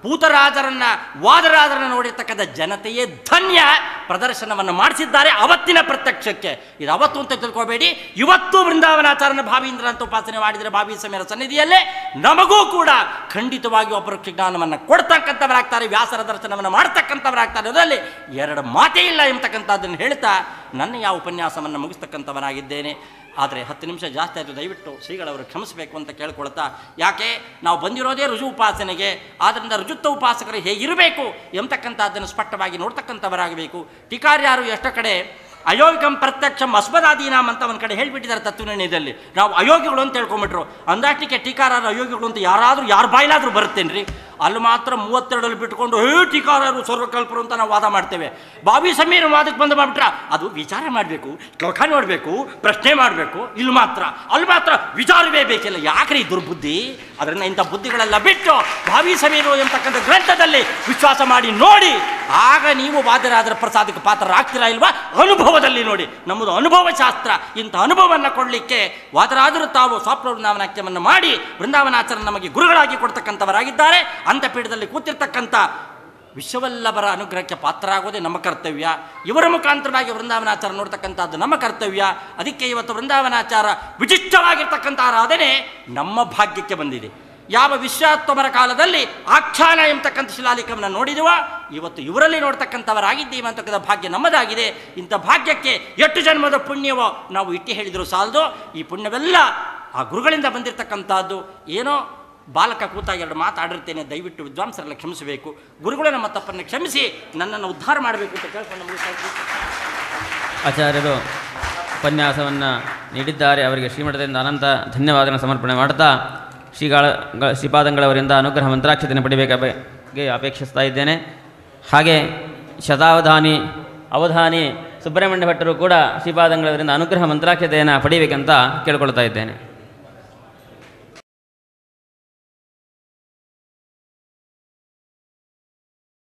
ಭೂತರಾಜರನ್ನ ವಾದರಾಜರನ್ನ ನೋಡಿರ್ತಕ್ಕಂಥ ಜನತೆಯೇ ಧನ್ಯ ಪ್ರದರ್ಶನವನ್ನು ಮಾಡಿಸಿದ್ದಾರೆ ಅವತ್ತಿನ ಪ್ರತ್ಯಕ್ಷಕ್ಕೆ. ಇದು ಅವತ್ತು ಅಂತ ತಿಳ್ಕೋಬೇಡಿ, ಇವತ್ತು ವೃಂದಾವನಾಚಾರ್ಯನ ಭಾವೀಂದ್ರ ಅಂತ ಉಪಾಸನೆ ಮಾಡಿದರೆ ಭಾವಿ ಸಮಯದ ಸನ್ನಿಧಿಯಲ್ಲೇ ನಮಗೂ ಕೂಡ ಖಂಡಿತವಾಗಿ ಅಪರೋಕ್ಷ ಜ್ಞಾನವನ್ನು ಕೊಡ್ತಕ್ಕಂಥವರಾಗ್ತಾರೆ, ವ್ಯಾಸರ ದರ್ಶನವನ್ನು ಮಾಡ್ತಕ್ಕಂಥವರಾಗ್ತಾರೆ. ಅದರಲ್ಲಿ 2 ಮಾತೇ ಇಲ್ಲ ಎಂಬತಕ್ಕಂಥದ್ದನ್ನು ಹೇಳ್ತಾ ನನ್ನ ಯಾವ ಉಪನ್ಯಾಸವನ್ನು ಮುಗಿಸ್ತಕ್ಕಂಥವನಾಗಿದ್ದೇನೆ. ಆದರೆ 10 ನಿಮಿಷ ಜಾಸ್ತಿ ಆಯಿತು, ದಯವಿಟ್ಟು ಶ್ರೀಗಳವರು ಕ್ಷಮಿಸಬೇಕು ಅಂತ ಕೇಳ್ಕೊಳ್ತಾ. ಯಾಕೆ? ನಾವು ಬಂದಿರೋದೇ ರುಜು ಉಪಾಸನೆಗೆ. ಆದ್ದರಿಂದ ರುಜುತ್ವ ಉಪಾಸಕರು ಹೇಗಿರಬೇಕು ಎಂಬತಕ್ಕಂಥದ್ದನ್ನು ಸ್ಪಷ್ಟವಾಗಿ ನೋಡ್ತಕ್ಕಂಥವರಾಗಬೇಕು. ಟೀಕಾರ್ಯಾರು ಎಷ್ಟೋ ಕಡೆ ಅಯೋಗ್ಯಂ ಪ್ರತ್ಯಕ್ಷಂ ಅಸ್ಮದಾದೀನಾಮ್ ಅಂತ ಒಂದು ಕಡೆ ಹೇಳಿಬಿಟ್ಟಿದ್ದಾರೆ ತತ್ವನಿರ್ಣಯದಲ್ಲಿ. ನಾವು ಅಯೋಗ್ಯಗಳು ಅಂತ ಹೇಳ್ಕೊಂಬಿಟ್ರು. ಅಂದಾಟಿಕೆ ಟೀಕಾರರು ಅಯೋಗ್ಯಗಳು ಅಂತ ಯಾರ ಬಾಯಿಲಾದರೂ ಬರುತ್ತೇನೆ ರೀ. ಅಲ್ಲಿ ಮಾತ್ರ 32 ಬಿಟ್ಕೊಂಡು ಟೀಕಾರರು ಸರ್ವಕಲ್ಪರು ಅಂತ ನಾವು ವಾದ ಮಾಡ್ತೇವೆ. ಬಾವಿ ಸಮೀರ ವಾದಕ್ಕೆ ಬಂದು ಮಾಡಿಬಿಟ್ರೆ ಅದು ವಿಚಾರ ಮಾಡಬೇಕು, ಶ್ಲೋಕ ನೋಡಬೇಕು, ಪ್ರಶ್ನೆ ಮಾಡಬೇಕು. ಅಲ್ಲಿ ಮಾತ್ರ ವಿಚಾರವೇ ಬೇಕಿಲ್ಲ. ಯಾಕ್ರಿ ದುರ್ಬುದ್ಧಿ? ಅದರಿಂದ ಇಂಥ ಬುದ್ಧಿಗಳೆಲ್ಲ ಬಿಟ್ಟು ಬಾವಿ ಸಮೀರು ಎಂಬತಕ್ಕಂಥ ಗ್ರಂಥದಲ್ಲಿ ವಿಶ್ವಾಸ ಮಾಡಿ ನೋಡಿ. ಆಗ ನೀವು ವಾದರಾಜರ ಪ್ರಸಾದಕ್ಕೆ ಪಾತ್ರರಾಗ್ತೀರಾ ಇಲ್ವಾ? ಅನುಭವದಲ್ಲಿ ನೋಡಿ. ನಮ್ಮದು ಅನುಭವ ಶಾಸ್ತ್ರ. ಇಂಥ ಅನುಭವವನ್ನು ಕೊಡಲಿಕ್ಕೆ ವಾದರಾಜರು ತಾವು ಸ್ವಪ್ನ ವೃಂದಾವನಾಖ್ಯವನ್ನು ಮಾಡಿ ವೃಂದಾವನಾಚಾರ್ಯ ನಮಗೆ ಗುರುಗಳಾಗಿ ಕೊಡ್ತಕ್ಕಂಥವರಾಗಿದ್ದಾರೆ. ಅಂಥ ಪೀಠದಲ್ಲಿ ಕೂತಿರ್ತಕ್ಕಂಥ ವಿಶ್ವವಲ್ಲಭರ ಅನುಗ್ರಹಕ್ಕೆ ಪಾತ್ರ ಆಗೋದೇ ನಮ್ಮ ಕರ್ತವ್ಯ. ಇವರ ಮುಖಾಂತರವಾಗಿ ವೃಂದಾವನಾಚಾರ ನೋಡ್ತಕ್ಕಂಥದ್ದು ನಮ್ಮ ಕರ್ತವ್ಯ. ಅದಕ್ಕೆ ಇವತ್ತು ವೃಂದಾವನಾಚಾರ ವಿಶಿಷ್ಟವಾಗಿರ್ತಕ್ಕಂಥ ಆರಾಧನೆ ನಮ್ಮ ಭಾಗ್ಯಕ್ಕೆ ಬಂದಿದೆ. ಯಾವ ವಿಶ್ವಾತ್ಮರ ಕಾಲದಲ್ಲಿ ಆಖ್ಯಾನ ಎಂಬತಕ್ಕಂಥ ಶಿಲಾಲಿಕವನ್ನು ನೋಡಿದುವ, ಇವತ್ತು ಇವರಲ್ಲಿ ನೋಡ್ತಕ್ಕಂಥವರಾಗಿದ್ದೀವಿ ಅಂತಕ್ಕಂಥ ಭಾಗ್ಯ ನಮ್ಮದಾಗಿದೆ. ಇಂಥ ಭಾಗ್ಯಕ್ಕೆ 8 ಜನ್ಮದ ಪುಣ್ಯವೋ ನಾವು ಇಟ್ಟು ಹೇಳಿದರೂ ಸಾಲದು. ಈ ಪುಣ್ಯವೆಲ್ಲ ಆ ಗುರುಗಳಿಂದ ಬಂದಿರತಕ್ಕಂಥದ್ದು. ಏನೋ ಬಾಲಕ ಕೂತಾಗ 2 ಮಾತಾಡಿರ್ತೇನೆ, ದಯವಿಟ್ಟು ವಿದ್ವಾಂಸರೆಲ್ಲ ಕ್ಷಮಿಸಬೇಕು. ಗುರುಗಳು ನಮ್ಮ ತಪ್ಪನ್ನು ಕ್ಷಮಿಸಿ ನನ್ನನ್ನು ಉದ್ಧಾರ ಮಾಡಬೇಕು ಅಂತ ಕೇಳ್ಕೊಂಡು ಆಚಾರ್ಯರು ಉಪನ್ಯಾಸವನ್ನು ನೀಡಿದ್ದಾರೆ. ಅವರಿಗೆ ಶ್ರೀಮಠದಿಂದ ಅನಂತ ಧನ್ಯವಾದಗಳನ್ನು ಸಮರ್ಪಣೆ ಮಾಡ್ತಾ ಶ್ರೀಪಾದಂಗಳವರಿಂದ ಅನುಗ್ರಹ ಮಂತ್ರಾಕ್ಷತೆಯನ್ನು ಪಡಿಬೇಕಾಗಿ ಅಪೇಕ್ಷಿಸ್ತಾ ಇದ್ದೇನೆ. ಹಾಗೆ ಅವಧಾನಿ ಸುಬ್ರಹ್ಮಣ್ಯ ಭಟ್ಟರು ಕೂಡ ಶ್ರೀಪಾದಂಗಳವರಿಂದ ಅನುಗ್ರಹ ಮಂತ್ರಾಕ್ಷತೆಯನ್ನು ಪಡಿಬೇಕಂತ ಕೇಳ್ಕೊಳ್ತಾ ಇದ್ದೇನೆ.